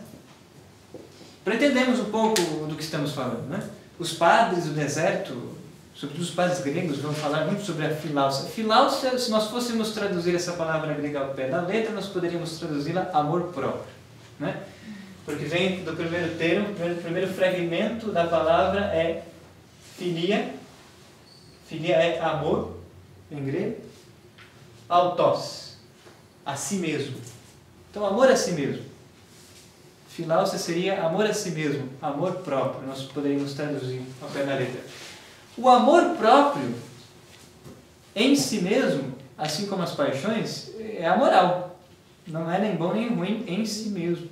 Para entendermos um pouco do que estamos falando. Né? Os padres do deserto, sobretudo os padres gregos, vão falar muito sobre a filáusia. Filáusia, se nós fôssemos traduzir essa palavra grega ao pé da letra, nós poderíamos traduzi-la amor próprio. Né? Porque vem do primeiro termo, o primeiro fragmento da palavra é filia. Filia é amor, em grego. Autos, a si mesmo. Então, amor a si mesmo. Filáusia seria amor a si mesmo, amor próprio, nós poderíamos traduzir ao pé da letra. O amor próprio, em si mesmo, assim como as paixões, é amoral. Não é nem bom nem ruim em si mesmo.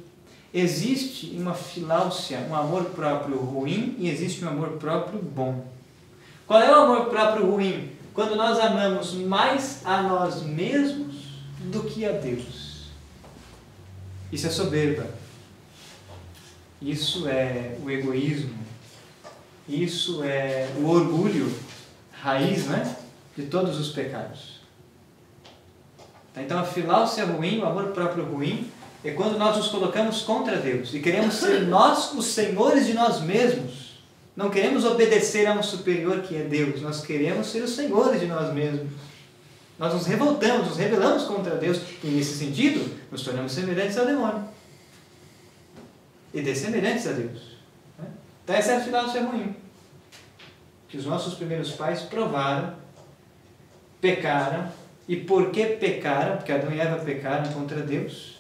Existe uma filáusia, um amor próprio ruim e existe um amor próprio bom. Qual é o amor próprio ruim? Quando nós amamos mais a nós mesmos do que a Deus. Isso é soberba. Isso é o egoísmo. Isso é o orgulho, raiz, né, de todos os pecados. Então a filáusia ruim, o amor próprio ruim, é quando nós nos colocamos contra Deus e queremos ser nós os senhores de nós mesmos. Não queremos obedecer a um superior que é Deus, nós queremos ser os senhores de nós mesmos. Nós nos revoltamos, nos rebelamos contra Deus e nesse sentido nos tornamos semelhantes ao demônio. E dessemelhantes a Deus. Então essa é a filáusia ruim. Que os nossos primeiros pais provaram, pecaram, e porque pecaram, porque Adão e Eva pecaram contra Deus,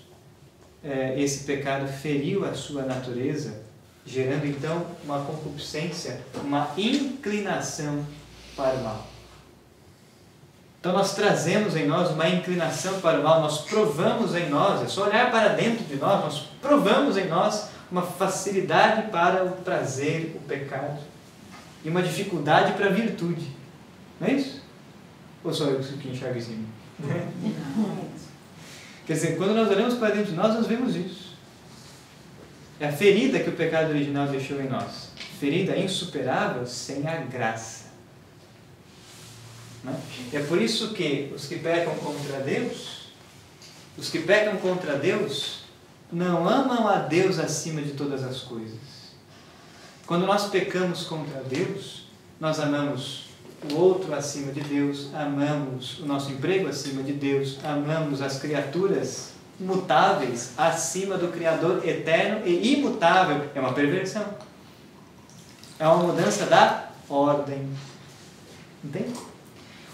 esse pecado feriu a sua natureza, gerando então uma concupiscência, uma inclinação para o mal. Então nós trazemos em nós uma inclinação para o mal, nós provamos em nós, é só olhar para dentro de nós, nós provamos em nós uma facilidade para o prazer, o pecado, e uma dificuldade para a virtude. Não é isso? Ou só eu que enxergo em cima? Quer dizer, quando nós olhamos para dentro de nós, nós vemos isso. É a ferida que o pecado original deixou em nós. Ferida insuperável sem a graça. Não é? É por isso que os que pecam contra Deus, não amam a Deus acima de todas as coisas. Quando nós pecamos contra Deus, nós amamos o outro acima de Deus, amamos o nosso emprego acima de Deus, amamos as criaturas mutáveis acima do Criador eterno e imutável. É uma perversão. É uma mudança da ordem. Entende?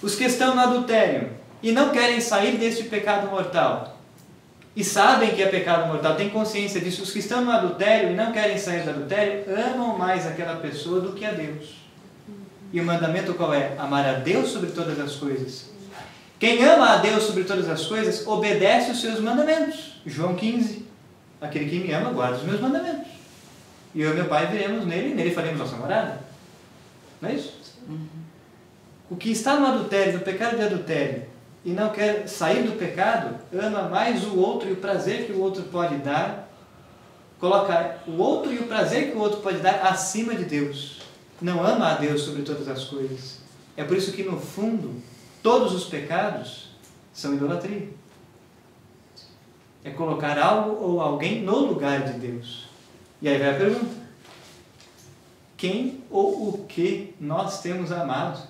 Os que estão no adultério e não querem sair deste pecado mortal, e sabem que é pecado mortal, têm consciência disso, os que estão no adultério e não querem sair do adultério, amam mais aquela pessoa do que a Deus. E o mandamento qual é? Amar a Deus sobre todas as coisas. Quem ama a Deus sobre todas as coisas, obedece os seus mandamentos. João 15. Aquele que me ama, guarda os meus mandamentos. E eu e meu Pai viremos nele, e nele faremos nossa morada. Não é isso? O que está no adultério, no pecado de adultério, e não quer sair do pecado, ama mais o outro e o prazer que o outro pode dar, coloca o outro e o prazer que o outro pode dar acima de Deus. Não ama a Deus sobre todas as coisas. É por isso que, no fundo, todos os pecados são idolatria. É colocar algo ou alguém no lugar de Deus. E aí vai a pergunta: quem ou o que nós temos amado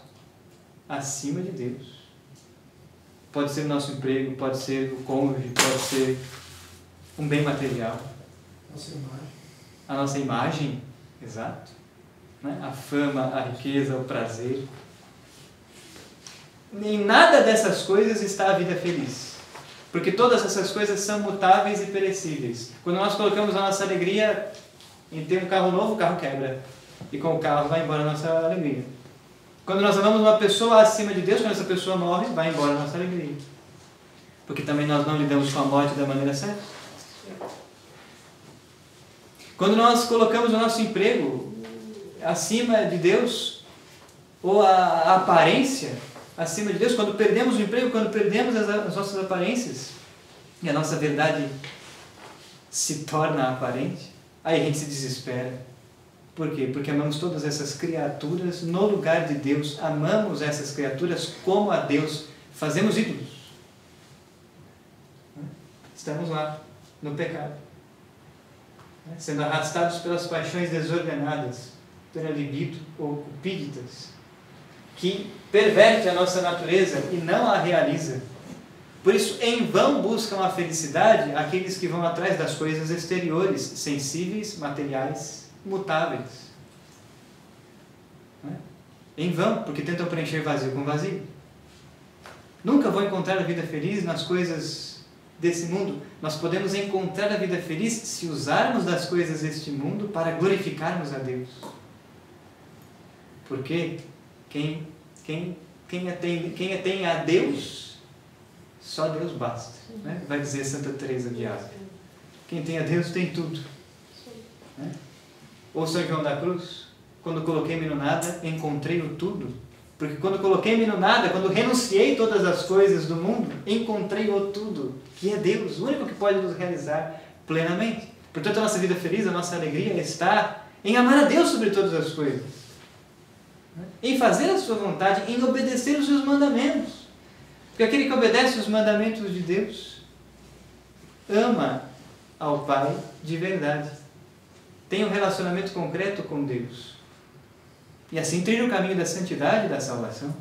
acima de Deus? Pode ser o nosso emprego, pode ser o cônjuge, pode ser um bem material. Nossa imagem. A nossa imagem, exato. Né? A fama, a riqueza, o prazer. Em nada dessas coisas está a vida feliz. Porque todas essas coisas são mutáveis e perecíveis. Quando nós colocamos a nossa alegria em ter um carro novo, o carro quebra. E com o carro vai embora a nossa alegria. Quando nós amamos uma pessoa acima de Deus, quando essa pessoa morre, vai embora a nossa alegria. Porque também nós não lidamos com a morte da maneira certa. Quando nós colocamos o nosso emprego acima de Deus, ou a aparência acima de Deus, quando perdemos o emprego, quando perdemos as nossas aparências, e a nossa verdade se torna aparente, aí a gente se desespera. Por quê? Porque amamos todas essas criaturas no lugar de Deus, amamos essas criaturas como a Deus, fazemos ídolos. Estamos lá, no pecado, sendo arrastados pelas paixões desordenadas, pela libido ou cupíditas, que perverte a nossa natureza e não a realiza. Por isso, em vão buscam a felicidade aqueles que vão atrás das coisas exteriores, sensíveis, materiais, mutáveis. Em vão, porque tentam preencher vazio com vazio. Nunca vão encontrar a vida feliz nas coisas desse mundo. Nós podemos encontrar a vida feliz se usarmos das coisas deste mundo para glorificarmos a Deus. Porque quem tem a Deus, só Deus basta. Né? Vai dizer Santa Teresa de Ávila. Quem tem a Deus tem tudo. Né? Ou São João da Cruz, quando coloquei-me no nada, encontrei o tudo. Porque quando coloquei-me no nada, quando renunciei todas as coisas do mundo, encontrei o tudo, que é Deus, o único que pode nos realizar plenamente. Portanto, a nossa vida feliz, a nossa alegria está em amar a Deus sobre todas as coisas, em fazer a sua vontade, em obedecer os seus mandamentos. Porque aquele que obedece os mandamentos de Deus ama ao Pai de verdade, tem um relacionamento concreto com Deus. E assim trilha o caminho da santidade e da salvação.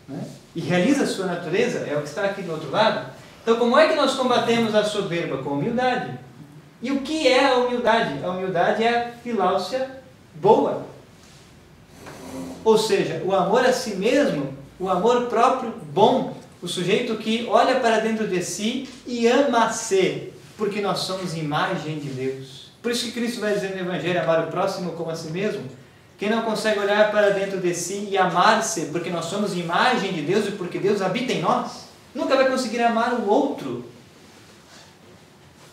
Né? E realiza a sua natureza, é o que está aqui do outro lado. Então, como é que nós combatemos a soberba? Com humildade. E o que é a humildade? A humildade é a filáusia boa. Ou seja, o amor a si mesmo, o amor próprio bom. O sujeito que olha para dentro de si e ama-se, porque nós somos imagem de Deus. Por isso que Cristo vai dizer no Evangelho, amar o próximo como a si mesmo. quem não consegue olhar para dentro de si e amar-se, porque nós somos imagem de Deus e porque Deus habita em nós, nunca vai conseguir amar o outro,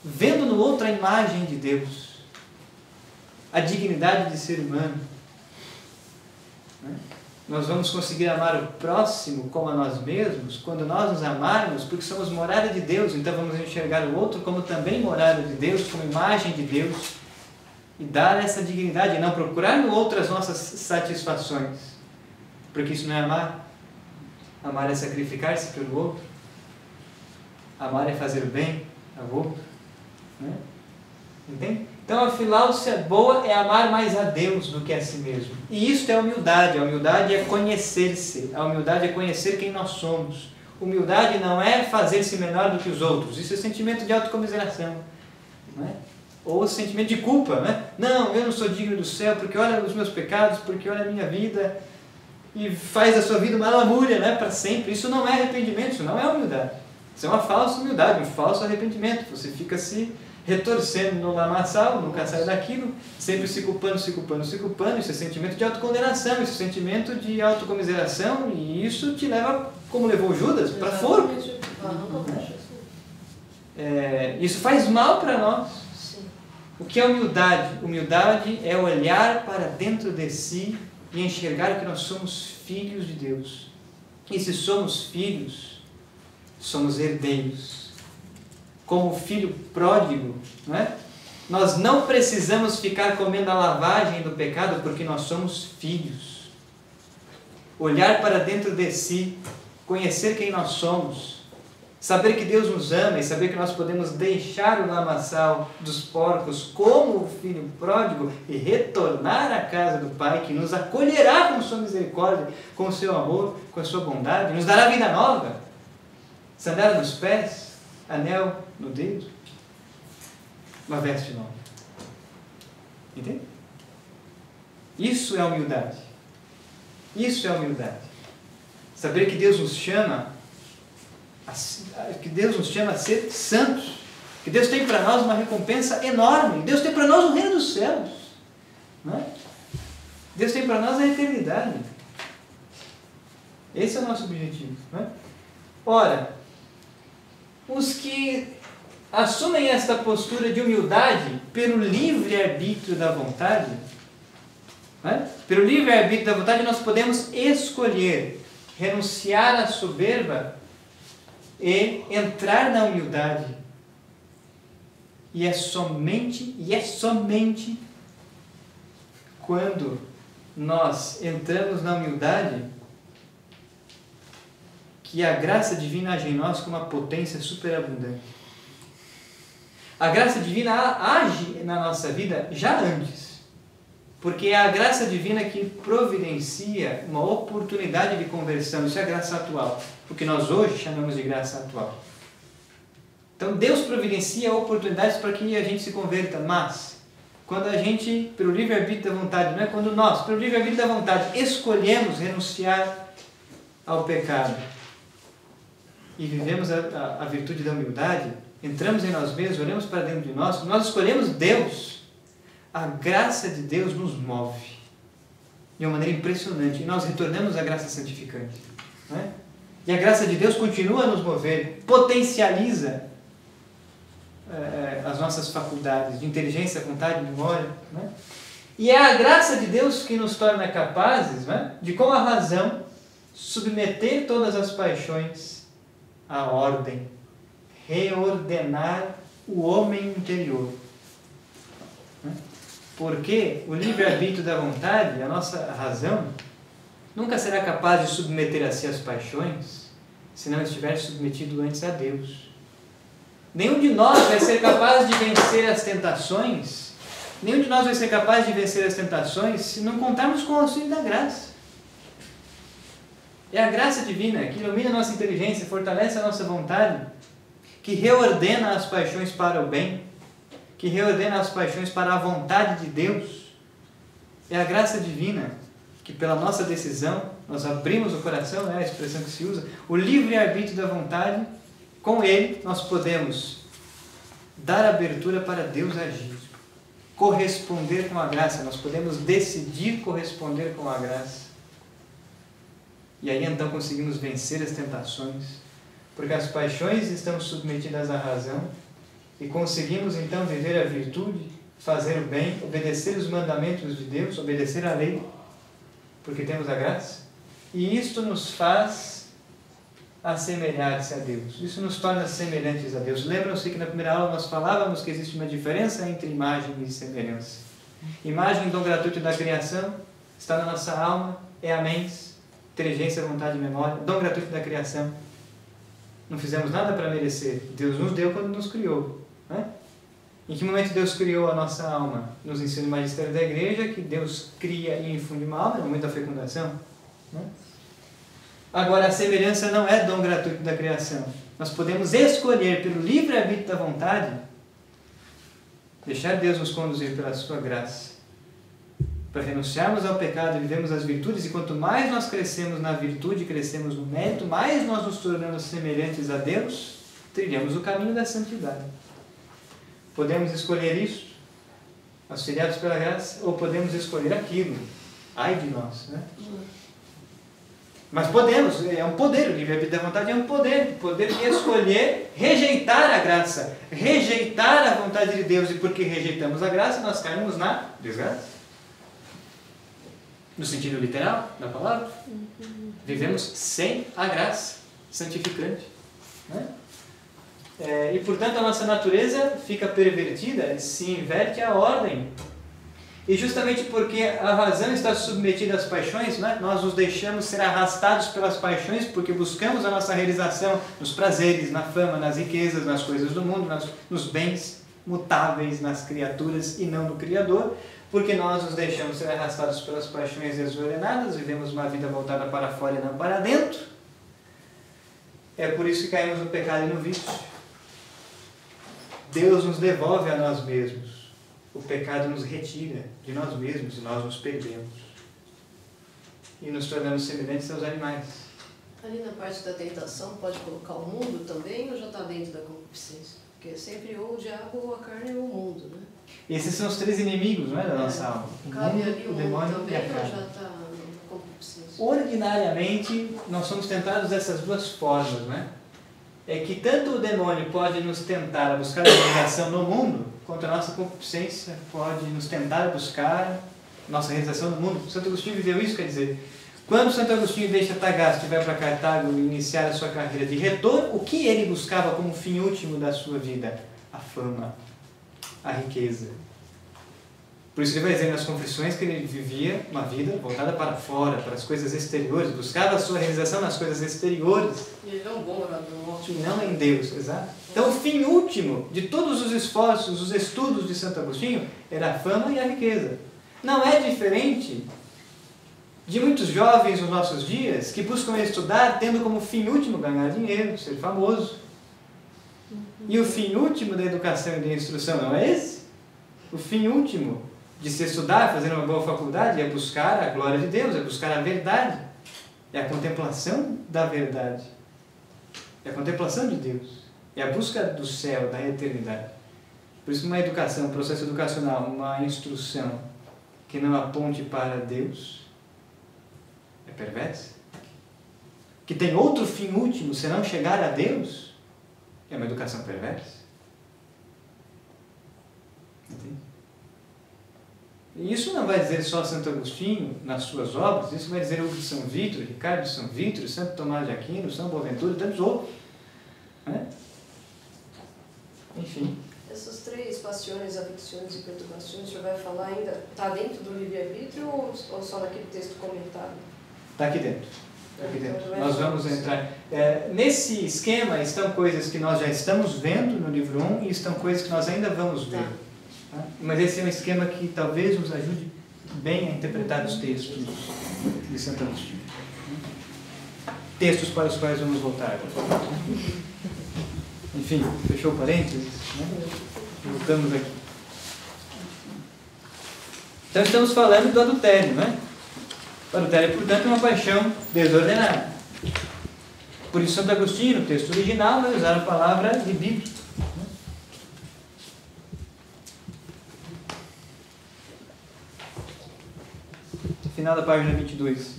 vendo no outro a imagem de Deus, a dignidade de ser humano. Nós vamos conseguir amar o próximo como a nós mesmos quando nós nos amarmos, porque somos morada de Deus, então vamos enxergar o outro como também morada de Deus, como imagem de Deus, e dar essa dignidade, e não procurar no outro as nossas satisfações, porque isso não é amar. Amar é sacrificar-se pelo outro, amar é fazer o bem ao outro, né? Entende? Então a filáusia boa é amar mais a Deus do que a si mesmo. E isso é humildade. A humildade é conhecer-se. A humildade é conhecer quem nós somos. Humildade não é fazer-se menor do que os outros. Isso é sentimento de autocomiseração, não é? Ou sentimento de culpa, né? Não, eu não sou digno do céu porque olha os meus pecados, porque olha a minha vida, e faz da sua vida uma lamúria, né? Para sempre. Isso não é arrependimento, isso não é humildade. Isso é uma falsa humildade, um falso arrependimento. Você fica se retorcendo no lamaçal, nunca sai daquilo, sempre se culpando. Isso é sentimento de autocondenação, isso é sentimento de autocomiseração, e isso te leva, como levou Judas, para forco. Isso faz mal para nós. Sim. O que é humildade? Humildade é olhar para dentro de si e enxergar que nós somos filhos de Deus. E se somos filhos, somos herdeiros. Como o filho pródigo, não é? Nós não precisamos ficar comendo a lavagem do pecado porque nós somos filhos. Olhar para dentro de si, conhecer quem nós somos, saber que Deus nos ama e saber que nós podemos deixar o lamaçal dos porcos como o filho pródigo e retornar à casa do Pai, que nos acolherá com sua misericórdia, com o seu amor, com a sua bondade, nos dará vida nova, sandália nos pés, anel no dedo, uma veste nova. Entende? Isso é humildade. Isso é humildade. Saber que Deus nos chama a ser santos. Que Deus tem para nós uma recompensa enorme. Deus tem para nós o reino dos céus. Não é? Deus tem para nós a eternidade. Esse é o nosso objetivo. Não é? Ora, os que assumem esta postura de humildade pelo livre-arbítrio da vontade, né? Pelo livre-arbítrio da vontade nós podemos escolher renunciar à soberba e entrar na humildade. E é somente quando nós entramos na humildade que a graça divina age em nós com uma potência superabundante. A graça divina age na nossa vida já antes, porque é a graça divina que providencia uma oportunidade de conversão. Isso é a graça atual, o que nós hoje chamamos de graça atual. Então Deus providencia oportunidades para que a gente se converta, mas quando a gente, pelo livre-arbítrio da vontade, não é quando nós, pelo livre-arbítrio da vontade, escolhemos renunciar ao pecado e vivemos a virtude da humildade, entramos em nós mesmos, olhamos para dentro de nós, nós escolhemos Deus, a graça de Deus nos move de uma maneira impressionante e nós retornamos à graça santificante, não é? E a graça de Deus continua a nos mover, potencializa as nossas faculdades de inteligência, vontade, memória, não é? E é a graça de Deus que nos torna capazes, não é? De, com a razão, submeter todas as paixões à ordem, reordenar o homem interior. Porque o livre-arbítrio da vontade, a nossa razão, nunca será capaz de submeter a si as paixões se não estiver submetido antes a Deus. Nenhum de nós vai ser capaz de vencer as tentações, se não contarmos com o auxílio da graça. É a graça divina que ilumina a nossa inteligência, fortalece a nossa vontade, que reordena as paixões para o bem, que reordena as paixões para a vontade de Deus. É a graça divina que, pela nossa decisão, nós abrimos o coração, é a expressão que se usa, o livre-arbítrio da vontade, com ele nós podemos dar abertura para Deus agir. corresponder com a graça, nós podemos decidir corresponder com a graça. E aí então conseguimos vencer as tentações, porque as paixões estão submetidas à razão, e conseguimos então viver a virtude, fazer o bem, obedecer os mandamentos de Deus, obedecer à lei, porque temos a graça. E isto nos faz assemelhar-se a Deus. Isso nos torna semelhantes a Deus. Lembram-se que na primeira aula nós falávamos que existe uma diferença entre imagem e semelhança. Imagem, dom gratuito da criação, está na nossa alma, é a mens, inteligência, vontade e memória, dom gratuito da criação. Não fizemos nada para merecer. Deus nos deu quando nos criou. Né? Em que momento Deus criou a nossa alma? Nos ensina o magistério da igreja que Deus cria e infunde uma alma no momento da fecundação. Né? Agora, a semelhança não é dom gratuito da criação. Nós podemos escolher pelo livre-arbítrio da vontade deixar Deus nos conduzir pela sua graça, para renunciarmos ao pecado e vivemos as virtudes, e quanto mais nós crescemos na virtude, crescemos no mérito, mais nós nos tornamos semelhantes a Deus, trilhamos o caminho da santidade. Podemos escolher isso, auxiliados pela graça, ou podemos escolher aquilo. Ai de nós, né? Mas podemos, é um poder, o livre-arbítrio da vontade é um poder de escolher rejeitar a graça, rejeitar a vontade de Deus, e porque rejeitamos a graça, nós caímos na desgraça. No sentido literal da palavra, vivemos sem a graça santificante. Né? E portanto a nossa natureza fica pervertida, se inverte a ordem. E justamente porque a razão está submetida às paixões, né? Nós nos deixamos ser arrastados pelas paixões, porque buscamos a nossa realização nos prazeres, na fama, nas riquezas, nas coisas do mundo, nos bens mutáveis, nas criaturas e não no Criador. Porque nós nos deixamos ser arrastados pelas paixões desordenadas, vivemos uma vida voltada para fora e não para dentro. É por isso que caímos no pecado e no vício. Deus nos devolve a nós mesmos. O pecado nos retira de nós mesmos e nós nos perdemos. E nos tornamos semelhantes aos animais. Ali na parte da tentação, pode colocar o mundo também, ou já está dentro da concupiscência? Porque é sempre ou o diabo, ou a carne, ou o mundo, né? Esses são os três inimigos, não é, da nossa alma. O mundo, o demônio e a carne. Já está na concupiscência. Ordinariamente, nós somos tentados dessas duas formas, né? É que tanto o demônio pode nos tentar a buscar a realização no mundo, quanto a nossa concupiscência pode nos tentar a buscar nossa realização no mundo. Santo Agostinho viveu isso, quer dizer, quando Santo Agostinho deixa Tagaste e vai para Cartago e iniciar a sua carreira de retorno, o que ele buscava como fim último da sua vida? A fama, a riqueza. Por isso ele vai dizer nas confissões que ele vivia uma vida voltada para fora, para as coisas exteriores, buscava a sua realização nas coisas exteriores. E ele é um bom orador. E não em Deus, exato. Então o fim último de todos os esforços, os estudos de Santo Agostinho, era a fama e a riqueza. Não é diferente de muitos jovens nos nossos dias que buscam estudar tendo como fim último ganhar dinheiro, ser famoso. E o fim último da educação e da instrução não é esse? O fim último de se estudar, fazer uma boa faculdade, é buscar a glória de Deus, é buscar a verdade, é a contemplação da verdade, é a contemplação de Deus, é a busca do céu, da eternidade. Por isso uma educação, um processo educacional, uma instrução que não aponte para Deus é perversa. Que tem outro fim último, senão chegar a Deus, é uma educação perversa. Entende? E isso não vai dizer só Santo Agostinho nas suas obras, isso vai dizer Hugo de São Vítor, Ricardo de São Vítor, Santo Tomás de Aquino, São Boaventura e tantos outros. Né? Enfim. Essas três paixões, aflições e perturbações, o senhor vai falar ainda, está dentro do livre-arbítrio ou só naquele texto comentado? Está aqui dentro. Tá aqui dentro. Então, nós vamos entrar. Nesse esquema estão coisas que nós já estamos vendo no livro 1 e estão coisas que nós ainda vamos ver. Tá? Mas esse é um esquema que talvez nos ajude bem a interpretar os textos de Santo Agostinho. Textos para os quais vamos voltar agora. Enfim, fechou o parênteses? Né? Voltamos aqui. Então estamos falando do adultério, né? O adultério, portanto, é uma paixão desordenada. Por isso Santo Agostinho, no texto original, vai usar a palavra libido. final da página 22.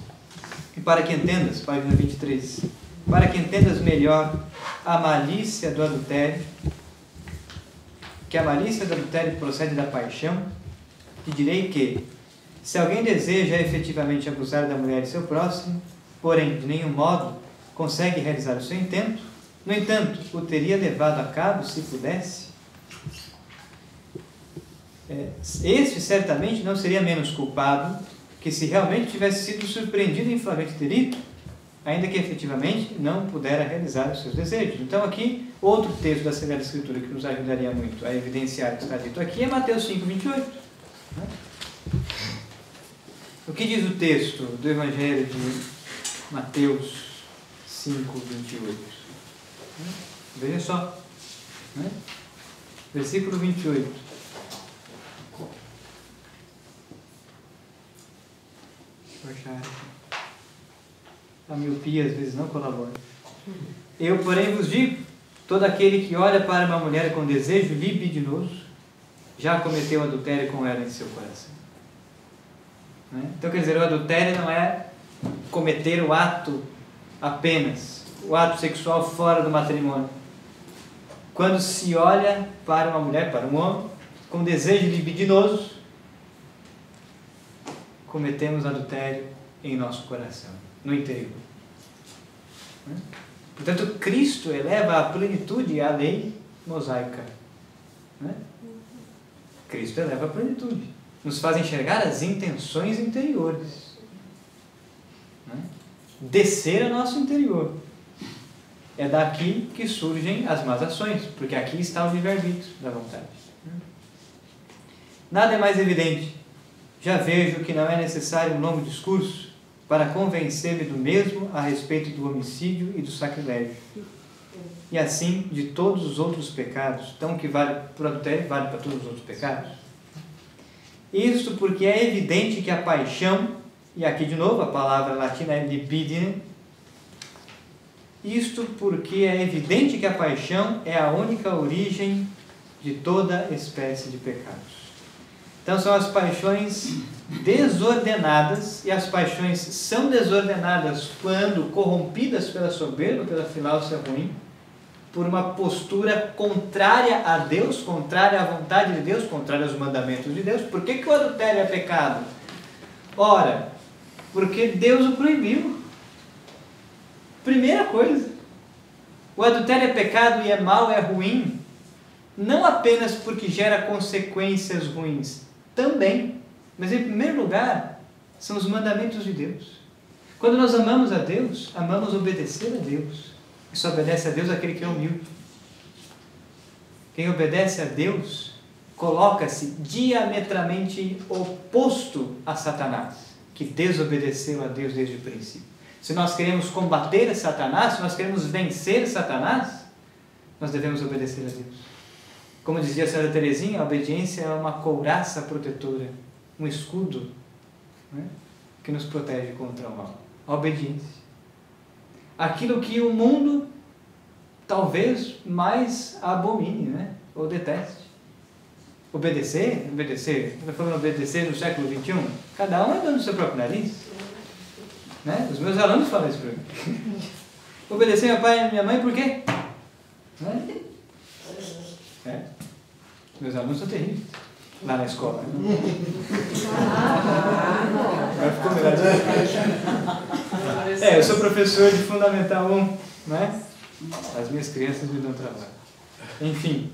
E para que entendas, página 23, para que entendas melhor a malícia do adultério, que a malícia do adultério procede da paixão, te direi que, se alguém deseja efetivamente abusar da mulher de seu próximo, porém de nenhum modo consegue realizar o seu intento, no entanto, o teria levado a cabo se pudesse, este certamente não seria menos culpado que se realmente tivesse sido surpreendido em flagrante delito, ainda que efetivamente não pudera realizar os seus desejos. Então aqui, outro texto da Sagrada Escritura que nos ajudaria muito a evidenciar o que está dito aqui é Mateus 5:28. O que diz o texto do Evangelho de Mateus 5:28? Veja só. Versículo 28. A miopia às vezes não colabora. Eu, porém, vos digo, todo aquele que olha para uma mulher com desejo libidinoso já cometeu adultério com ela em seu coração. Então, quer dizer, o adultério não é cometer o ato apenas, o ato sexual fora do matrimônio. Quando se olha para uma mulher, para um homem, com desejo libidinoso, cometemos adultério em nosso coração, no interior. Portanto, Cristo eleva à plenitude a lei mosaica. Cristo eleva à plenitude. Nos faz enxergar as intenções interiores. Descer ao nosso interior. É daqui que surgem as más ações, porque aqui está o livre-arbítrio da vontade. Nada é mais evidente. Já vejo que não é necessário um longo discurso para convencer-me do mesmo a respeito do homicídio e do sacrilégio. E assim de todos os outros pecados. Então o que vale para o adultério vale para todos os outros pecados. Isto porque é evidente que a paixão, e aqui de novo a palavra latina é libidine, isto porque é evidente que a paixão é a única origem de toda espécie de pecados. Então são as paixões desordenadas, e as paixões são desordenadas quando corrompidas pela soberba, pela filáusia ruim, por uma postura contrária a Deus, contrária à vontade de Deus, contrária aos mandamentos de Deus. Por que o adultério é pecado? Ora, porque Deus o proibiu. Primeira coisa, o adultério é pecado e é mau, é ruim, não apenas porque gera consequências ruins, também, mas em primeiro lugar, são os mandamentos de Deus. Quando nós amamos a Deus, amamos obedecer a Deus. E só obedece a Deus aquele que é humilde. Quem obedece a Deus, coloca-se diametralmente oposto a Satanás, que desobedeceu a Deus desde o princípio. Se nós queremos combater Satanás, se nós queremos vencer Satanás, nós devemos obedecer a Deus. Como dizia Santa Teresinha, a obediência é uma couraça protetora, um escudo, que nos protege contra o mal. A obediência. Aquilo que o mundo talvez mais abomine, ou deteste. Obedecer, estou falando obedecer no século XXI, cada um é dono do seu próprio nariz. Os meus alunos falam isso para mim. Obedecer meu pai e minha mãe por quê? Meus alunos são terríveis lá na escola. Agora ficou melhor. Eu sou professor de Fundamental 1, As minhas crianças me dão trabalho. Enfim,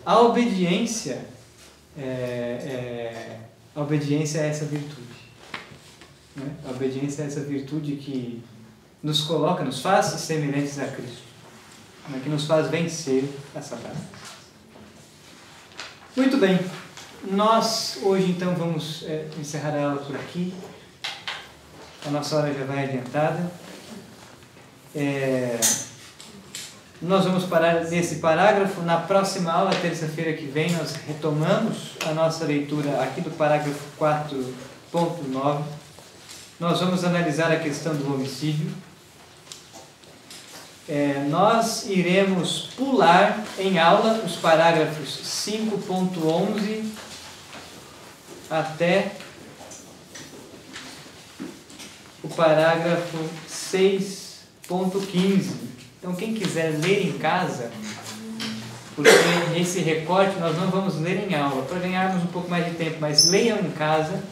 a obediência é essa virtude. A obediência é essa virtude que nos coloca, nos faz semelhantes a Cristo, que nos faz vencer a Satanás. Muito bem, nós hoje então vamos encerrar a aula por aqui. A nossa hora já vai adiantada. Nós vamos parar nesse parágrafo. Na próxima aula, terça-feira que vem, nós retomamos a nossa leitura aqui do parágrafo 4.9. Nós vamos analisar a questão do homicídio. Nós iremos pular em aula os parágrafos 5.11 até parágrafo 6.15. Então, quem quiser ler em casa, porque esse recorte nós não vamos ler em aula, para ganharmos um pouco mais de tempo, mas leiam em casa.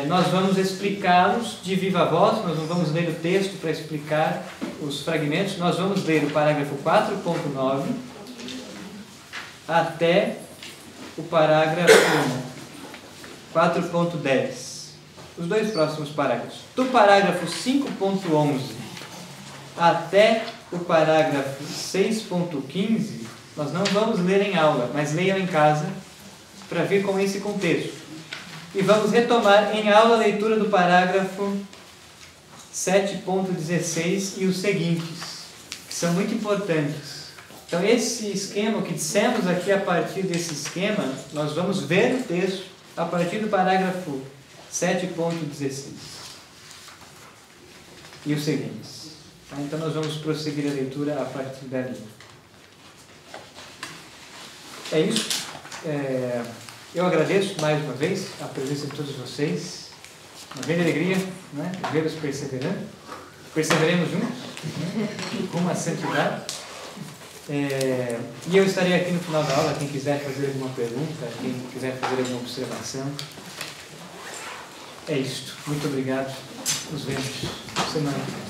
Nós vamos explicá-los de viva voz, nós não vamos ler o texto para explicar os fragmentos, nós vamos ler o parágrafo 4.9 até o parágrafo 4.10. Os dois próximos parágrafos. Do parágrafo 5.11 até o parágrafo 6.15, nós não vamos ler em aula, mas leiam em casa para ver com esse contexto. E vamos retomar em aula a leitura do parágrafo 7.16 e os seguintes, que são muito importantes. Então, esse esquema, o que dissemos aqui a partir desse esquema, nós vamos ver o texto a partir do parágrafo 7.16 e os seguintes. Então, nós vamos prosseguir a leitura a partir dali. É isso. Eu agradeço mais uma vez a presença de todos vocês. Uma grande alegria, né, vê-los perseverando. Perseveremos juntos, né, com a santidade. E eu estarei aqui no final da aula, quem quiser fazer alguma pergunta, quem quiser fazer alguma observação. É isto. Muito obrigado. Nos vemos semana que vem.